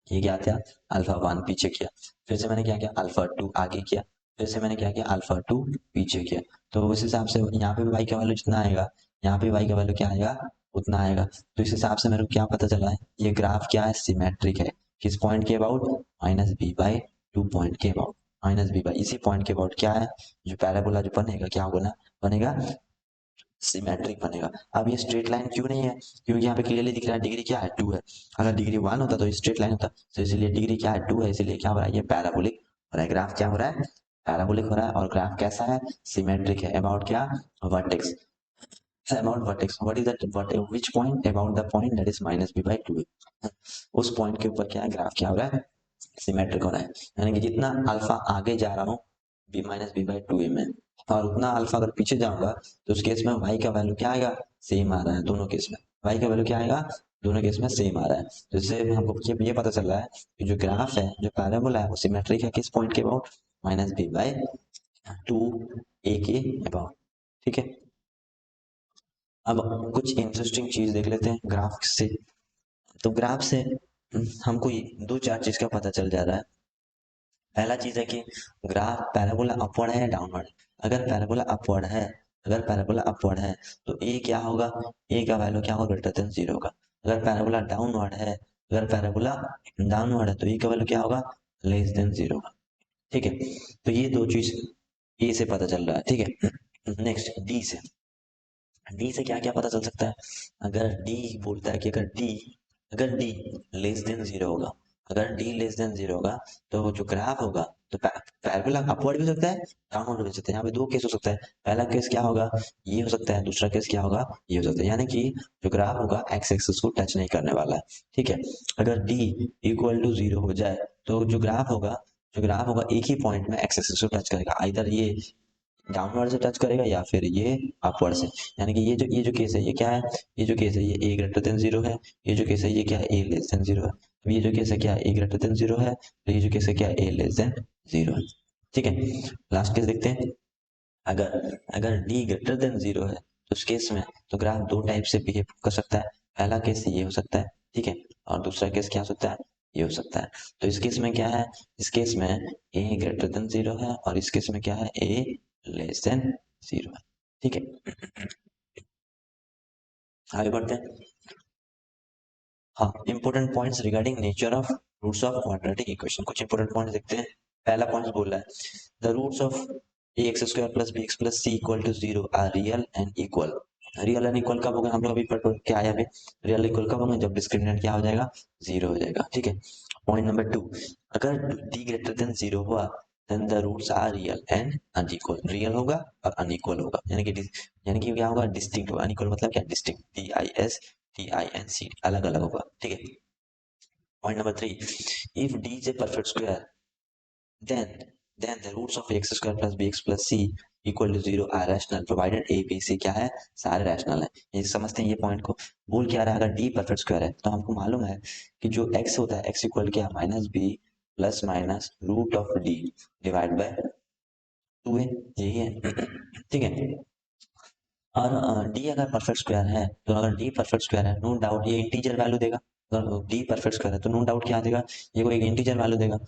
ये क्या था, अल्फा वन पीछे किया। फिर से मैंने क्या किया, अल्फा टू आगे किया। फिर से मैंने क्या किया, अल्फा टू पीछे किया। तो उस हिसाब से यहाँ पे भी y का वैल्यू जितना आएगा, यहाँ पे y का वैल्यू क्या आएगा, उतना आएगा। तो इस हिसाब से मेरे को क्या पता चला है, ये ग्राफ क्या है, सिमेट्रिक है। किस पॉइंट के about, minus b by two point के अबाउट, माइनस बी बाई इसी पॉइंट के अबाउट क्या है, जो पैराबोला जो बनेगा, क्या होगा, बनेगा सिमेट्रिक बनेगा। अब ये स्ट्रेट लाइन क्यों नहीं है, क्योंकि यहाँ पे क्लियरली दिख रहा है डिग्री क्या है, टू है। अगर डिग्री वन होता तो स्ट्रेट लाइन होता, तो इसीलिए डिग्री क्या है, टू है, इसीलिए क्या हो रहा है, ये पैराबोलिक हो रहा है। ग्राफ क्या हो रहा है, पैराबोलिक हो रहा है। और ग्राफ कैसा है, सिमेट्रिक है। अबाउट क्या, vertex, about vertex, what is that, what which point, about the point that is minus b by two. उस पॉइंट के ऊपर क्या है, ग्राफ क्या हो रहा है, सिमेट्रिक हो रहा है। यानी कि जितना अल्फा आगे जा रहा हूँ b minus b by two a में, और उतना अल्फा अगर पीछे जाऊंगा तो उस केस में वाई का वैल्यू क्या आएगा, सेम आ रहा है दोनों केस में। वाई का वैल्यू क्या आएगा, दोनों केस में सेम आ रहा है। तो इससे हमको ये पता चल रहा है कि जो ग्राफ है, जो पैराबोला है, वो सिमेट्रिक है किस पॉइंट के about, minus b by two a के अबाउट। ठीक है, अब कुछ इंटरेस्टिंग चीज देख लेते हैं ग्राफ से। तो ग्राफ से हमको दो चार चीज का पता चल जा रहा है। पहला चीज है कि ग्राफ पैराबोला अपवर्ड है या डाउनवर्ड। अगर पैराबोला अपवर्ड है, अगर पैराबोला अपवर्ड है तो ए क्या होगा, ए का वैल्यू क्या होगा, ग्रेटर देन जीरो होगा। अगर पैराबोला डाउनवर्ड है, अगर पैराबोला डाउनवर्ड है तो ए का वैल्यू क्या होगा, लेस देन जीरो होगा। ठीक है, तो ये दो चीज ए से पता चल रहा है। ठीक है, नेक्स्ट डी से, डी से क्या क्या पता चल सकता है। अगर डी बोलता है कि अगर डी लेस देन जीरो होगा, अगर डी लेस देन जीरो होगा तो जो ग्राफ होगा, तो पैरेलल अपवर्ड भी हो सकता है, डाउनवर्ड भी हो सकता है। यहाँ पे दो केस हो सकता है। पहला केस क्या होगा, ये हो सकता है, दूसरा केस क्या होगा, ये हो सकता है। यानी कि जो ग्राफ होगा एक्स एक्सिस को टच नहीं करने वाला है। ठीक है, अगर डी इक्वल टू जीरो हो जाए तो जो ग्राफ होगा, जो ग्राफ होगा एक ही पॉइंट में एक्स एक्सिस को टच करेगा, आइदर ये डाउनवर्ड से टच करेगा या फिर ये अपवर्ड से। यानी कि ये जो केस है, ये क्या है, ये जो केस है ये ए ग्रेटर देन जीरो है। ये जो केस है ये क्या है, ए लेस देन जीरो है। अब ये जो केस है क्या है, ए ग्रेटर देन जीरो है, तो ये जो केस है क्या है, ए लेस देन जीरो है। ठीक है, लास्ट केस देखते हैं। अगर अगर डी ग्रेटर देन जीरो है तो उस केस में तो ग्राफ दो टाइप से बिहेव कर सकता है। पहला केस ये हो सकता है, ठीक है, और दूसरा केस क्या हो सकता है, ये हो सकता है। तो इस केस में क्या है, इस केस में ए ग्रेटर देन जीरो है और इस केस में क्या है, ए लेस देन जीरो है। ठीक है, आगे बढ़ते हैं। हाँ, important points regarding nature of roots of quadratic equation, कुछ इंपॉर्टेंट पॉइंट्स देखते हैं। पहला पॉइंट बोल रहा है the roots of a x square plus b x plus c equal to zero are real and equal. Real and equal कब होगा, हम लोग अभी पढ़ के आए अभी। रियल इक्वल कब होंगे, जब डिस्क्रिमिनेंट क्या हो जाएगा, जीरो हो जाएगा। ठीक है, पॉइंट नंबर टू, अगर डी ग्रेटर देन जीरो हुआ then the roots are real and unequal. Real होगा और अनइक्वल होगा, यानी कि क्या होगा, डिस्टिंक्ट होगा। अनइक्वल मतलब क्या, डिस्टिंक्ट, DISTINC, अलग अलग होगा। ठीक है, point number three, if D is a perfect square then then the roots of x square plus b x plus c equal to 0 are rational provided a b c क्या है, सारे rational है। ये समझते हैं ये पॉइंट को। बोल क्या रहा है, अगर डी परफेक्ट स्क्वायर है तो हमको मालूम है कि जो एक्स होता है एक्स इक्वल क्या minus b plus minus root of D divide by 2a, यही है। ठीक है। और डी अगर परफेक्ट स्क्वायर है तो अगर डी परफेक्ट स्क्वायर है नो डाउट ये इंटीजर वैल्यू देगा। अगर डी परफेक्ट स्क्वायर है तो नो डाउट क्या देगा, ये कोई इंटीजर वैल्यू देगा।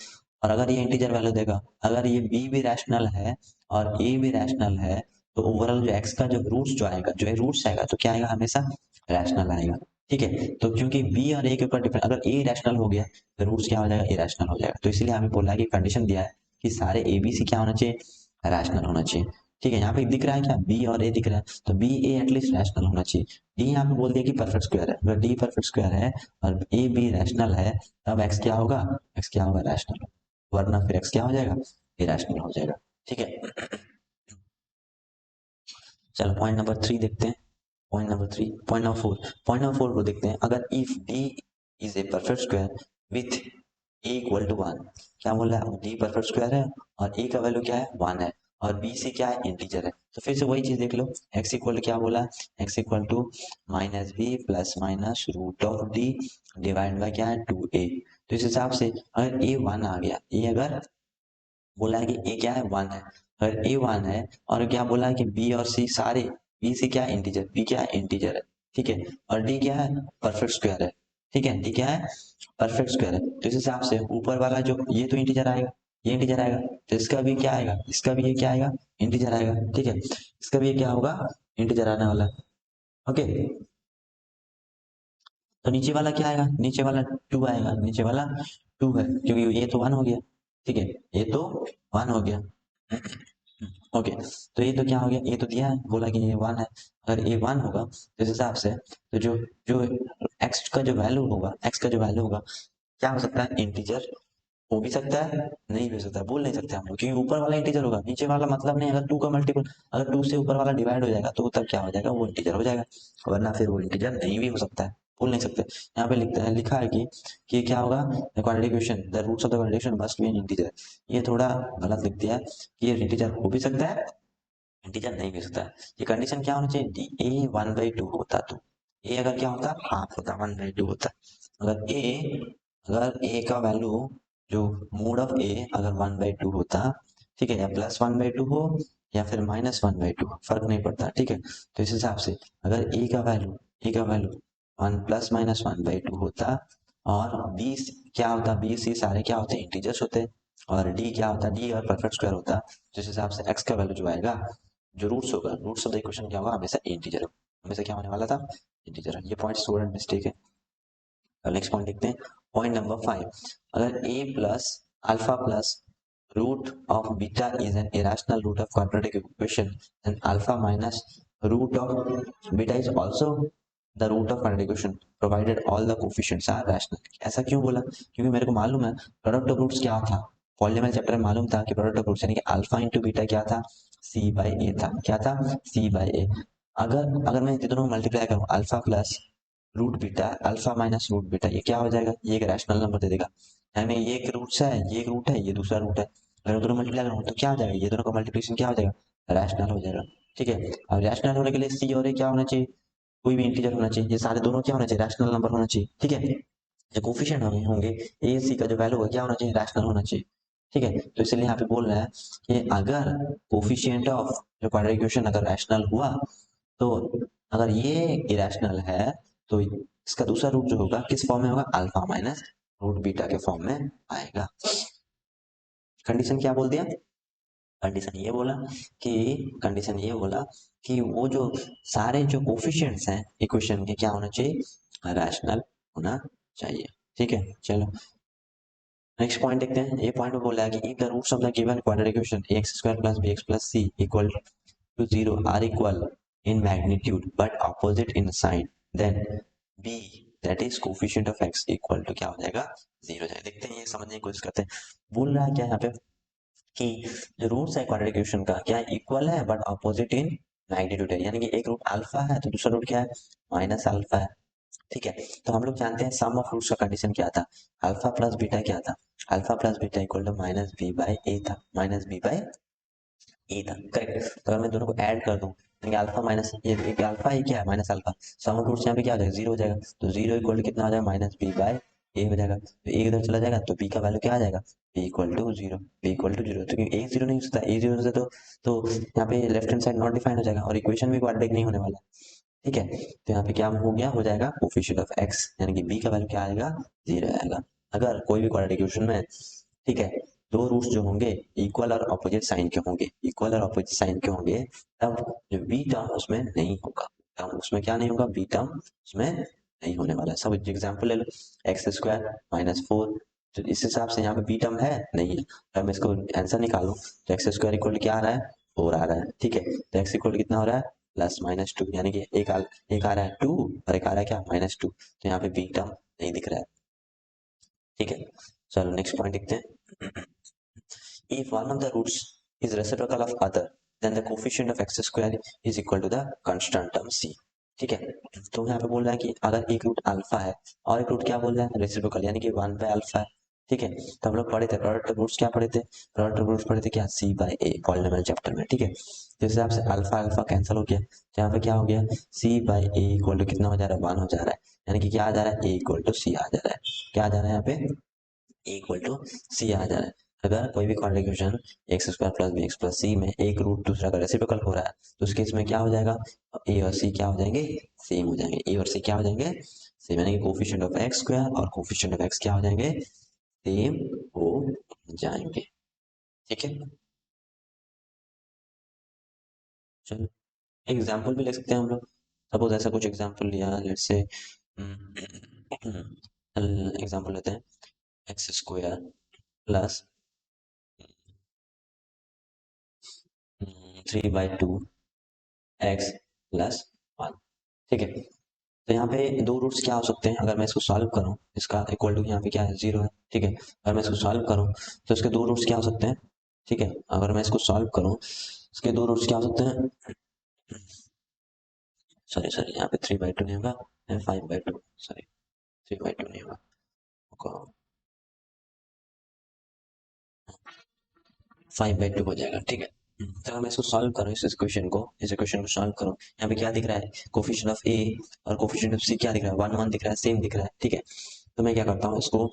और अगर ये इंटीजर वैल्यू देगा, अगर ये बी भी रैशनल है और ए भी रैशनल है, तो ओवरऑल जो एक्स का जो रूट्स जो आएगा, जो रूट्स आएगा तो क्या आएगा, हमेशा रैशनल आएगा। ठीक है। तो क्योंकि बी और ए के ऊपर डिपेंड, अगर ए रैशनल हो गया तो रूट्स क्या हो जाएगा, ए रैशनल हो जाएगा। तो इसलिए हमें बोला है कि कंडीशन दिया है कि सारे ए बी सी क्या होना चाहिए, रैशनल होना चाहिए। ठीक है। यहाँ पे दिख रहा है क्या, बी और ए दिख रहा है, तो बी ए एटलीस्ट रैशनल होना चाहिए। डी यहाँ पे बोल दिया कि परफेक्ट स्क्वायर है, अगर डी परफेक्ट स्क्वायर है और ए बी रैशनल है तब एक्स क्या होगा, एक्स क्या होगा, रैशनल। वरना फिर एक्स क्या हो जाएगा, इरेशनल हो जाएगा। ठीक है। चलो पॉइंट नंबर 3 देखते हैं। पॉइंट नंबर 3, पॉइंट नंबर 4 को देखते हैं। अगर if D is a perfect square with a equal to 1, क्या बोला है, डी परफेक्ट स्क्वायर है और ए का वैल्यू क्या है, 1 है, और बी से क्या है, इंटीजर है। तो फिर से वही चीज देख लो, एक्स इक्वल क्या बोला, x equal to minus b plus minus root of D divide by क्या है, 2a। तो इस हिसाब से अगर ए 1 आ गया, ए अगर बोला है कि ए क्या है, 1 है, अगर ए 1 है और क्या बोला है कि बी और सी सारे, बी सी क्या है, इंटीजर, बी क्या है, इंटीजर है। ठीक है। और डी क्या है, परफेक्ट स्क्वायर है। ठीक है। डी क्या है, परफेक्ट स्क्वायर है। तो इस हिसाब से ऊपर वाला जो ये तो इंटीजर आएगा, ये इंटीजर आएगा, तो इसका भी क्या आएगा, इसका भी ये क्या आएगा, इंटीजर आएगा। ठीक है। इसका भी ये क्या होगा, इंटीजर आने वाला है। ओके। तो नीचे वाला क्या आएगा, नीचे वाला 2 आएगा, नीचे वाला 2 है क्योंकि ये तो 1 हो गया। ठीक है। ये तो 1 हो गया। ओके। तो ये तो क्या हो गया, ये तो दिया है, बोला कि ये 1 है। अगर ये 1 होगा तो इस हिसाब से तो जो जो एक्स का जो वैल्यू होगा, एक्स का जो वैल्यू होगा क्या हो सकता है, इंटीजर हो भी सकता है, नहीं भी हो सकता, बोल नहीं सकते हम लोग, क्योंकि ऊपर वाला इंटीजर होगा, नीचे वाला मतलब नहीं। अगर 2 का मल्टीपल, अगर 2 से ऊपर वाला डिवाइड हो जाएगा तो तब क्या हो जाएगा, वो इंटीजर हो जाएगा, वरना फिर वो इंटीजर नहीं भी हो सकता है, बोल नहीं सकते। यहाँ पे लिखता है, लिखा है कि क्या होगा, the quadratic equation, the roots of the quadratic equation must be an integer. ये थोड़ा गलत लिख दिया है कि ये इंटीजर हो भी सकता है, इंटीजर नहीं भी हो सकता है। ये कंडीशन क्या होना चाहिए, डी ए 1/2 होता तो ए अगर क्या होता, हाफ होता, 1/2 होता। अगर ए, अगर ए का वैल्यू जो मोड ऑफ ए अगर 1/2 होता, ठीक है, या प्लस 1/2 हो या फिर माइनस 1/2, फर्क नहीं पड़ता। ठीक है। तो इस हिसाब से अगर ए का वैल्यू 1 प्लस माइनस 1/2 होता और बी क्या होता, बी सी सारे क्या होते हैं, इंटीजर्स होते हैं, और डी क्या होता, डी और परफेक्ट स्क्वायर होता, जिस हिसाब से एक्स का वैल्यू जो आएगा, जो रूट्स होगा, रूट्स ऑफ द इक्वेशन क्या होगा, हमेशा इंटीजर होगा, हमेशा क्या होने वाला था, इंटीजर। ये पॉइंट स्टूडेंट मिस्टेक है। नेक्स्ट पॉइंट देखते हैं। पॉइंट नंबर 5, अगर a plus alpha plus root of beta is an irrational root of quadratic equation, then alpha minus root of beta is also the root of quadratic equation provided all the coefficients are rational. ऐसा क्यों बोला, क्योंकि मेरे को मालूम है product of roots क्या था, पॉलीनोमियल चैप्टर में मालूम था कि प्रोडक्ट ऑफ रूट्स यानी कि अल्फा इंटू बीटा क्या था, c बाई ए था, क्या था, c बाई ए। अगर अगर मैं दोनों को मल्टीप्लाई करूं, alpha plus root beta, alpha minus root beta, ये क्या हो जाएगा, ये एक रैशनल नंबर दे देगा। हमें ये एक रूट है, ये एक रूट है, ये दूसरा रूट है, अगर दोनों मल्टीप्लाई करूँ तो क्या हो जाएगा, ये दोनों का मल्टीप्लिकेशन क्या हो जाएगा, रैशनल हो जाएगा। ठीक है। अब रैशनल होने के लिए सी और ए क्या होना चाहिए, कोई भी इंटीजर होना चाहिए, ये सारे दोनों क्या होना चाहिए, रैशनल नंबर होना चाहिए। ठीक है। जो कोफिशिएंट होंगे ए सी का जो वैल्यू होगा क्या होना चाहिए, रैशनल होना चाहिए। ठीक है। तो इसलिए यहाँ पे बोल रहा है कि अगर कोफिशिएंट ऑफ जो क्वाड्रेटिक इक्वेशन अगर रैशनल हुआ, तो अगर ये इरेशनल है तो इसका दूसरा रूट जो होगा किस फॉर्म में होगा, अल्फा माइनस रूट बीटा के फॉर्म में आएगा। कंडीशन क्या बोल दिया, कंडीशन ये बोला कि कंडीशन ये बोला कि वो जो सारे जो कोफिशिएंट्स हैं इक्वेशन के क्या होना चाहिए, रैशनल होना चाहिए। ठीक है। चलो नेक्स्ट पॉइंट देखते हैं। ये पॉइंट में बोला है कि if the roots of the given quadratic equation x square plus b x plus c equal to 0 are equal in magnitude but opposite in sign, then b, that is coefficient of x equal to क्या हो जाएगा, 0 जाएगा। देखते हैं, ये समझने की कोशिश करते हैं। बोल रहा है क्या यहाँ पे कि जो रूट्स है क्वाड्रेटिक इक्वेशन का क्या इक्वल है बट ऑपोजिट इन मैग्नीट्यूड है, यानी कि एक रूट अल्फा है तो दूसरा रूट क्या है, माइनस अल्फा है। ठीक है। तो हम लोग जानते हैं सम ऑफ रूट्स का कंडीशन क्या था, अल्फा प्लस बीटा क्या था, alpha plus beta equal to minus b by a था, माइनस बी बाई ए था, करेक्ट। तो अगर मैं दोनों को ऐड कर दूं तो अल्फा माइनस ये एक अल्फा ही क्या है minus alpha, sum of roots यहाँ पे क्या हो जाएगा जीरो हो जाएगा, तो जीरो इक्वल टू कितना हो जाएगा माइनस बी बाई ए हो जाएगा, तो ए इधर चला जाएगा तो बी का वैल्यू क्या आ जाएगा, b equal to zero, b equal to zero, तो क्योंकि ए जीरो नहीं हो सकता, ए जीरो से तो यहाँ पे left hand side not defined हो जाएगा और इक्वेशन भी क्वाड्रेटिक नहीं होने वाला, ठीक है। तो यहाँ पे क्या हो गया, हो जाएगा कोफिशिएंट ऑफ एक्स यानी कि बी का वैल्यू क्या आएगा, जीरो आएगा। अगर कोई भी क्वाड्रेटिक इक्वेशन में, ठीक है, दो रूट्स जो होंगे इक्वल और ऑपोजिट साइन के होंगे, इक्वल और ऑपोजिट साइन के होंगे, तब जो बी टर्म उसमें नहीं होगा, टर्म उसमें क्या नहीं होगा, बी टर्म उसमें नहीं होने वाला है। सब एग्जाम्पल ले लो, एक्स स्क्वायर माइनस फोर, तो इस हिसाब से यहाँ पे बी टर्म है नहीं है, अगर मैं इसको आंसर निकालूं तो एक्स स्क्वायर इक्वल क्या आ रहा है, फोर आ रहा है, ठीक है। तो एक्स इक्वल कितना हो रहा है, प्लस माइनस टू, यानी कि एक आ रहा है टू और एक आ रहा है क्या माइनस टू, तो यहाँ पे बी टर्म नहीं दिख रहा है, ठीक है। चलो नेक्स्ट पॉइंट देखते हैं। If one of the roots is reciprocal of other, then the coefficient of x square is equal to the constant term c, ठीक है। तो यहाँ पे बोल रहा है कि अगर एक रूट अल्फा है और एक रूट क्या बोल रहा है रेसिप्रोकल, यानी कि वन बाय अल्फा है, ठीक है। तो हम लोग पढ़े थे प्रोडक्ट ऑफ रूट्स, क्या पढ़े थे, प्रोडक्ट ऑफ रूट्स पढ़े थे क्या, सी बाय ए पॉलिनोमियल चैप्टर में, ठीक है। तो इस हिसाब से अल्फा अल्फा कैंसिल हो गया, तो यहाँ पे क्या हो गया, सी बाय ए इक्वल टू कितना हो जा रहा है, वन हो जा रहा है, यानी कि क्या आ जा रहा है, ए इक्वल टू सी आ जा रहा है, क्या आ जा रहा है यहाँ पे, इक्वल टू सी आ जा रहा है। अगर कोई भी quadratic equation x square plus b x plus c में एक रूट दूसरा का रेसिप्रोकल हो रहा है तो उस केस में क्या हो जाएगा, ए और सी क्या हो जाएंगे, सेम हो जाएंगे, ए और सी क्या हो जाएंगे, सेम, यानी कि कोफिशिएंट ऑफ एक्स स्क्वायर और कोफिशिएंट ऑफ एक्स क्या हो जाएंगे, सेम हो जाएंगे, ठीक है। चलो एग्जाम्पल भी ले सकते हैं हम लोग, सपोज ऐसा कुछ एग्जाम्पल लिया, लेट्स से एग्जाम्पल लेते हैं, x square plus three by two x plus one, ठीक है। तो यहाँ पे दो रूट्स क्या हो सकते हैं, अगर मैं इसको सॉल्व करूँ, इसका इक्वल टू यहाँ पे क्या है, जीरो है, ठीक है। अगर मैं इसको सॉल्व करूँ तो इसके दो रूट्स क्या हो सकते हैं, ठीक है। अगर मैं इसको सॉल्व करूँ इसके दो रूट्स क्या हो सकते हैं, सॉरी सॉरी यहाँ पे थ्री बाई टू नहीं होगा, five by two, sorry three by two नहीं होगा, फाइव बाई टू हो जाएगा, ठीक है। तो अगर मैं इसको सॉल्व करूँ, इस इक्वेशन को सॉल्व करूँ, यहाँ पे क्या दिख रहा है, कोफिशिएंट ऑफ ए और कोफिशिएंट ऑफ सी क्या दिख रहा है, वन वन दिख रहा है, सेम दिख रहा है, ठीक है। तो मैं क्या करता हूँ इसको,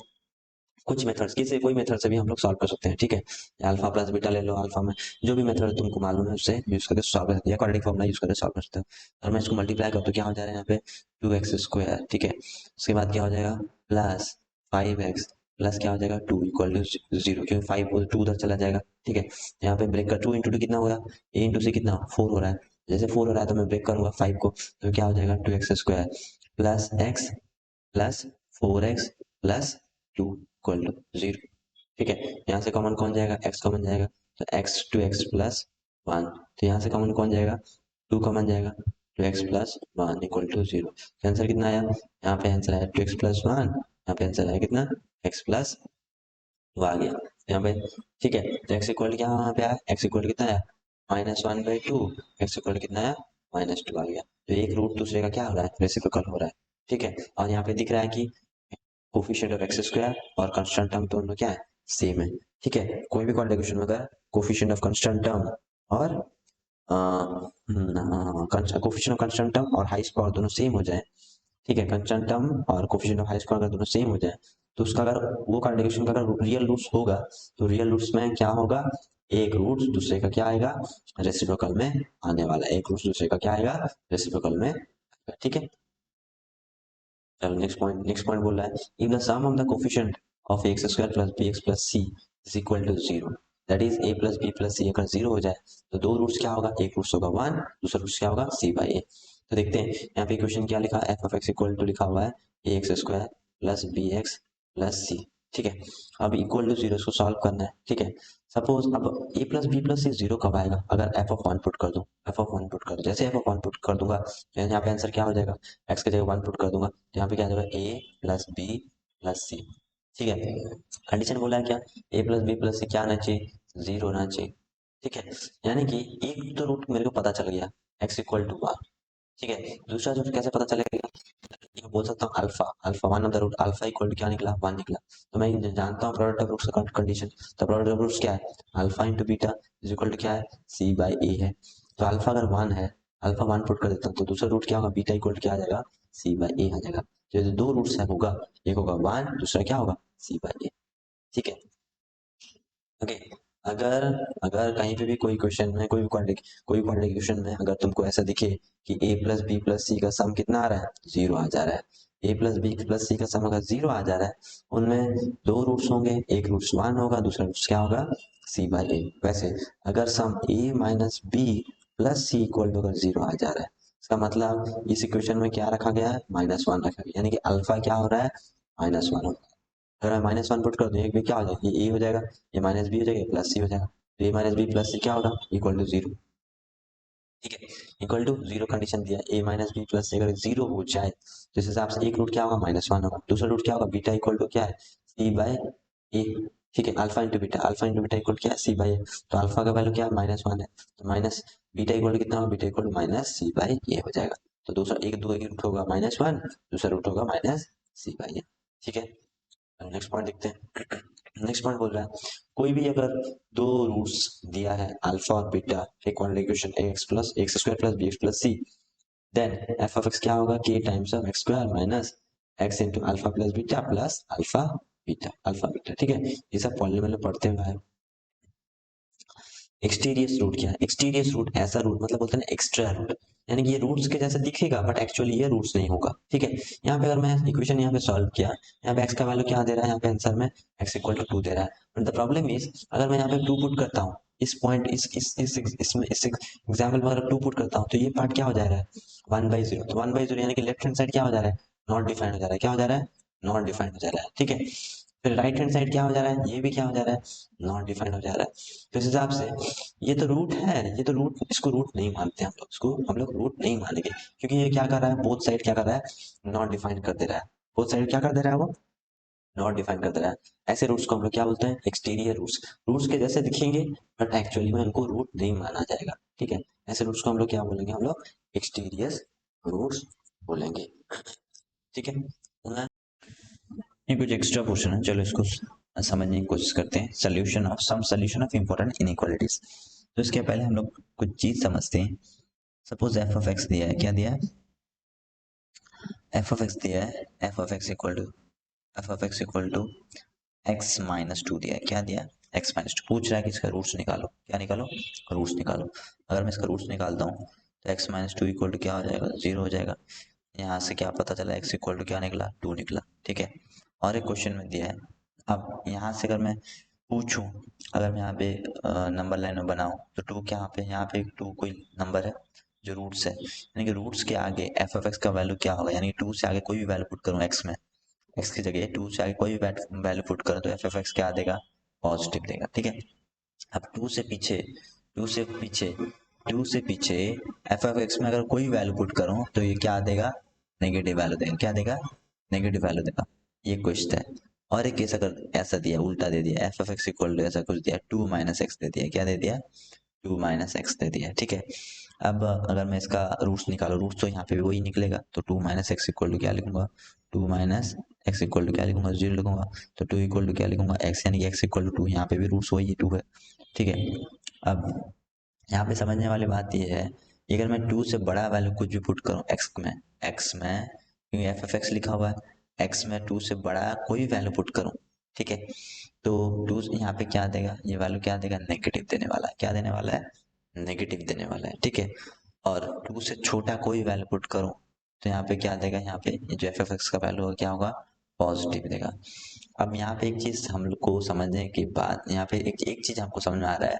कुछ मेथड्स, किसी कोई मेथड से भी हम लोग सॉल्व कर सकते हैं, ठीक है। अल्फा प्लस बीटा ले लो, अल्फा में जो भी मेथड तुमको मालूम है उससे यूज करके सॉल्व कर सकते हैं, क्वाड्रेटिक फॉर्मूला यूज करके सॉल्व कर सकते हो। और मैं इसको मल्टीप्लाई कर तो क्या हो जा रहा है यहाँ पे, टू एक्स स्क्वायर, ठीक है। उसके बाद क्या हो जाएगा, प्लस फाइव एक्स प्लस क्या हो जाएगा, टू इक्वल टू जीरो, क्योंकि फाइव टू उधर चला जाएगा, ठीक है। यहाँ पे ब्रेक कर, टू इंटू टू कितना हो रहा है, ए इंटू सी कितना, फोर हो रहा है, जैसे फोर हो रहा है तो मैं ब्रेक करूंगा फाइव को, तो क्या हो जाएगा, two x square plus x plus four x plus two equal to zero, ठीक है। यहाँ से कॉमन कौन जाएगा, x कॉमन जाएगा, तो x two x plus one, तो यहाँ से कॉमन कौन जाएगा, टू कॉमन जाएगा, two x plus one equal to zero. Answer कितना आया, यहाँ पे आंसर आया टू एक्स प्लस वन, यहाँ पे आंसर आया कितना, x प्लस टू आ गया यहाँ पे, ठीक है। तो x इक्वल क्या यहाँ पे आया, x इक्वल कितना आया, minus one by two, x equal कितना आया, माइनस टू आ गया। तो एक रूट दूसरे का क्या हो रहा है, रेसिप्रोकल हो रहा है, ठीक है। और यहाँ पे दिख रहा है कि कोफिशिएंट ऑफ एक्स स्क्वायर और कांस्टेंट टर्म दोनों क्या है, सेम है, ठीक है। कोई भी क्वाड्रेटिक में अगर कोफिशिएंट ऑफ कांस्टेंट टर्म और कोफिशिएंट ऑफ कांस्टेंट टर्म और हाईएस्ट पावर दोनों सेम हो जाए, ठीक है, कांस्टेंट टर्म और कोफिशिएंट ऑफ हाईएस्ट पावर अगर दोनों सेम हो जाए, तो उसका अगर वो क्वाड्रेटिक का अगर रियल रूट्स होगा तो रियल रूट्स में क्या होगा, एक रूट दूसरे का क्या आएगा, रेसिप्रोकल में आने वाला है, एक रूट दूसरे का क्या आएगा, रेसिप्रोकल में, ठीक है। चलो नेक्स्ट पॉइंट बोल रहा है, if the sum of the coefficient of x square plus b x plus c is equal to zero, that is a plus b plus c अगर जीरो हो जाए तो दो रूट्स क्या होगा, एक रूट्स होगा वन, दूसरा रूट्स क्या होगा, सी बाई ए। तो देखते हैं यहाँ पे इक्वेशन क्या लिखा है, f of x equal to लिखा हुआ है a x square plus b x plus c, ठीक है। अब इक्वल टू जीरो इसको सॉल्व करना है, ठीक है। सपोज अब a plus b plus c zero कब आएगा, अगर एफ ऑफ वन पुट कर दूं, एफ ऑफ वन पुट कर दूं, जैसे एफ ऑफ वन पुट कर दूंगा तो यहाँ पे आंसर क्या हो जाएगा, एक्स की जगह वन पुट कर दूंगा तो यहाँ पे क्या आ जाएगा, ए प्लस बी प्लस सी, ठीक है। कंडीशन बोला है क्या, ए प्लस बी प्लस सी क्या आना चाहिए, जीरो होना चाहिए, ठीक है। यानी कि एक तो रूट मेरे को पता चल गया, एक्स इक्वल टू वन, ठीक है। दूसरा रूट कैसे पता चलेगा, तो बोल सकता हूँ alpha alpha one of the root alpha equal to क्या निकला 1 निकला। तो मैं जानता हूँ प्रोडक्ट ऑफ रूट्स का कंडीशन। तो प्रोडक्ट ऑफ रूट्स क्या है alpha into beta is equal to क्या है सी बाई ए है। तो अल्फा अगर 1 है अल्फा 1 पुट कर देता हूँ तो दूसरा रूट क्या होगा बीटा इक्वल टू क्या आ जाएगा सी बाई ए आ जाएगा। तो जो दो रूट्स है होगा एक होगा 1 दूसरा क्या होगा सी बाई ए। ठीक है ओके। अगर अगर कहीं पे भी कोई क्वेश्चन में कोई क्वाड्रेटिक क्वेश्चन में अगर तुमको ऐसा दिखे कि a प्लस बी प्लस सी का सम कितना आ रहा है जीरो आ जा रहा है। a प्लस बी प्लस सी का सम अगर जीरो आ जा रहा है उनमें दो रूट्स होंगे एक रूट्स 1 होगा दूसरा रूट्स क्या होगा c बाई ए। वैसे अगर sum a minus b plus c equal to अगर जीरो आ जा रहा है इसका मतलब इस इक्वेशन में क्या रखा गया है -1 रखा गया यानी कि अल्फा क्या हो रहा है -1 हो रहा है। अगर मैं -1 पुट कर दूं एक भी क्या हो जाएगा ये ए हो जाएगा ये माइनस बी हो जाएगा प्लस सी हो जाएगा। तो ए माइनस बी प्लस सी क्या होगा इक्वल टू जीरो। ठीक है इक्वल टू जीरो कंडीशन दिया ए माइनस बी प्लस सी अगर जीरो हो जाए तो इस हिसाब से एक रूट क्या होगा -1 होगा दूसरा रूट क्या होगा बीटा इक्वल टू क्या है सी बाई ए। ठीक है अल्फा इंटू बीटा इक्वल क्या है सी बाई ए। तो अल्फा का वैल्यू क्या है -1 है तो माइनस बीटा इक्वल टू कितना होगा beta equal to minus c by a हो जाएगा। तो दूसरा एक दो एक रूट होगा -1 दूसरा रूट होगा माइनस सी बाई ए। ठीक है नेक्स्ट पॉइंट देखते हैं। नेक्स्ट पॉइंट बोल रहा है कोई भी अगर दो रूट्स दिया है अल्फा और बीटा एक quadratic equation x plus x square plus b x plus c then f of x क्या होगा के times of x square minus x into alpha plus beta plus alpha beta. ठीक है ये सब पॉलिनोमियल में पढ़ते हुए आए। एक्सटीरियस रूट क्या है एक्सटीरियस रूट ऐसा रूट मतलब बोलते हैं ना एक्स्ट्रा रूट यानी कि ये रूट्स के जैसा दिखेगा बट एक्चुअली ये रूट्स नहीं होगा। ठीक है यहाँ पे अगर मैं इक्वेशन यहाँ पे सॉल्व किया यहाँ पे एक्स का वैल्यू क्या दे रहा है यहाँ पे आंसर में एक्स इक्वल टू 2 दे रहा है बट द प्रॉब्लम इज अगर मैं यहाँ पे 2 पुट करता हूँ इस पॉइंट इस एग्जाम्पल में अगर 2 पुट करता हूँ तो ये पार्ट क्या हो जा रहा है 1/0 तो 1/0 यानी कि लेफ्ट हैंड साइड क्या हो जा रहा है नॉट डिफाइंड हो जा रहा है क्या हो जा रहा है नॉट डिफाइंड हो जा रहा है। ठीक है फिर राइट हैंड साइड क्या हो जा रहा है ये भी क्या हो जा रहा है नॉट डिफाइंड हो जा रहा है। तो इस हिसाब से ये तो रूट है ये तो रूट इसको रूट नहीं मानते हम लोग इसको हम लोग रूट नहीं मानेंगे क्योंकि ये क्या कर रहा है बोथ साइड क्या कर रहा है नॉट डिफाइन कर दे रहा है। बोथ साइड क्या कर दे रहा है वो नॉट डिफाइन कर दे रहा है। ऐसे रूट्स को हम लोग क्या बोलते हैं एक्सटीरियर रूट्स रूट्स के जैसे दिखेंगे बट एक्चुअली में उनको रूट नहीं माना जाएगा। ठीक है ऐसे रूट्स को हम लोग क्या बोलेंगे हम लोग एक्सटीरियर रूट्स बोलेंगे। ठीक है ये कुछ एक्स्ट्रा पोर्शन है चलो इसको समझने की कोशिश करते हैं सोल्यूशन ऑफ इंपॉर्टेंट इनइक्वालिटीज। तो इसके पहले हम लोग कुछ चीज समझते हैं। सपोज एफ ऑफ एक्स दिया है क्या दिया है एफ ऑफ एक्स दिया है f of x equal to x minus two दिया है क्या दिया एक्स माइनस टू पूछ रहा है कि इसका रूट्स निकालो क्या निकालो रूट्स निकालो। अगर मैं इसका रूट्स निकालता हूँ तो x minus two equal to क्या हो जाएगा जीरो हो जाएगा। यहाँ से क्या पता चला एक्स इक्वल टू क्या निकला 2 निकला। ठीक है और एक क्वेश्चन में दिया है अब यहाँ से अगर मैं पूछूं अगर मैं यहाँ पे नंबर लाइन में बनाऊं तो 2 क्या यहाँ पे 2 कोई नंबर है जो रूट्स है यानी कि रूट्स के आगे एफ ऑफ एक्स का वैल्यू क्या होगा यानी 2 से आगे कोई भी वैल्यू पुट करूँ एक्स में एक्स की जगह 2 से आगे कोई भी वैल्यू पुट करूँ तो एफ ऑफ एक्स क्या देगा पॉजिटिव देगा। ठीक है अब 2 से पीछे 2 से पीछे एफ ऑफ एक्स में अगर कोई वैल्यू पुट करूँ तो ये क्या देगा नेगेटिव वैल्यू देगा क्या देगा नेगेटिव वैल्यू देगा। ये क्वेश्चन है और एक केस अगर ऐसा दिया उल्टा दे दिया f of x equal to ऐसा कुछ दिया 2 माइनस एक्स दे दिया क्या दे दिया 2 माइनस एक्स दे दिया। ठीक है अब अगर मैं इसका रूट्स निकालू रूट्स तो यहाँ पे भी वही निकलेगा तो 2 माइनस एक्स इक्वल टू क्या लिखूंगा 2 माइनस एक्स इक्वल टू क्या लिखूंगा 0 लिखूंगा तो 2 इक्वल टू क्या लिखूंगा एक्स यानी कि एक्स इक्वल टू 2 यहाँ पे भी रूट्स वही 2 है। ठीक है अब यहाँ पे समझने वाली बात ये है कि अगर मैं 2 से बड़ा वैल्यू कुछ भी पुट करूँ एक्स में क्योंकि एफ एफ एक्स लिखा हुआ है एक्स में 2 से बड़ा कोई वैल्यू पुट करूँ ठीक है तो 2 यहाँ पे क्या देगा ये वैल्यू क्या देगा नेगेटिव देने वाला है क्या देने वाला है नेगेटिव देने वाला है। ठीक है और 2 से छोटा कोई वैल्यू पुट करूँ तो यहाँ पे क्या देगा यहाँ पे जो एफ एफ एक्स का वैल्यू होगा क्या होगा पॉजिटिव देगा। अब यहाँ पे एक चीज हम लोग को समझने के बाद यहाँ पे एक चीज हमको समझ में आ रहा है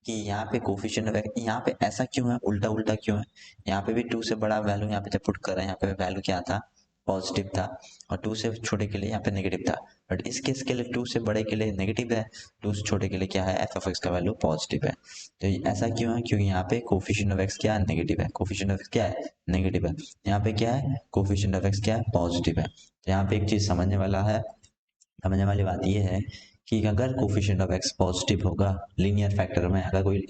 कि यहाँ पे कोफिशिएंट ऑफ यहाँ पे ऐसा क्यों है उल्टा उल्टा क्यों है। यहाँ पे भी 2 से बड़ा वैल्यू यहाँ पे जब पुट कर रहे हैं यहाँ पे वैल्यू क्या था पॉजिटिव था और 2 से छोटे के लिए यहाँ पे नेगेटिव था बट इस केस के लिए 2 से बड़े के लिए नेगेटिव है 2 से छोटे के लिए क्या है एफ ऑफ एक्स का वैल्यू पॉजिटिव है। तो ऐसा क्यों है क्योंकि यहाँ पे कोफिशिएंट ऑफ एक्स क्या है नेगेटिव है कोफिशिएंट ऑफ एक्स क्या है नेगेटिव है यहाँ पे क्या है कोफिशिएंट ऑफ एक्स क्या है पॉजिटिव है। तो यहाँ पे एक चीज समझने वाली बात यह है कि अगर कोफिशिएंट ऑफ एक्स पॉजिटिव होगा लीनियर फैक्टर में, अगर कोई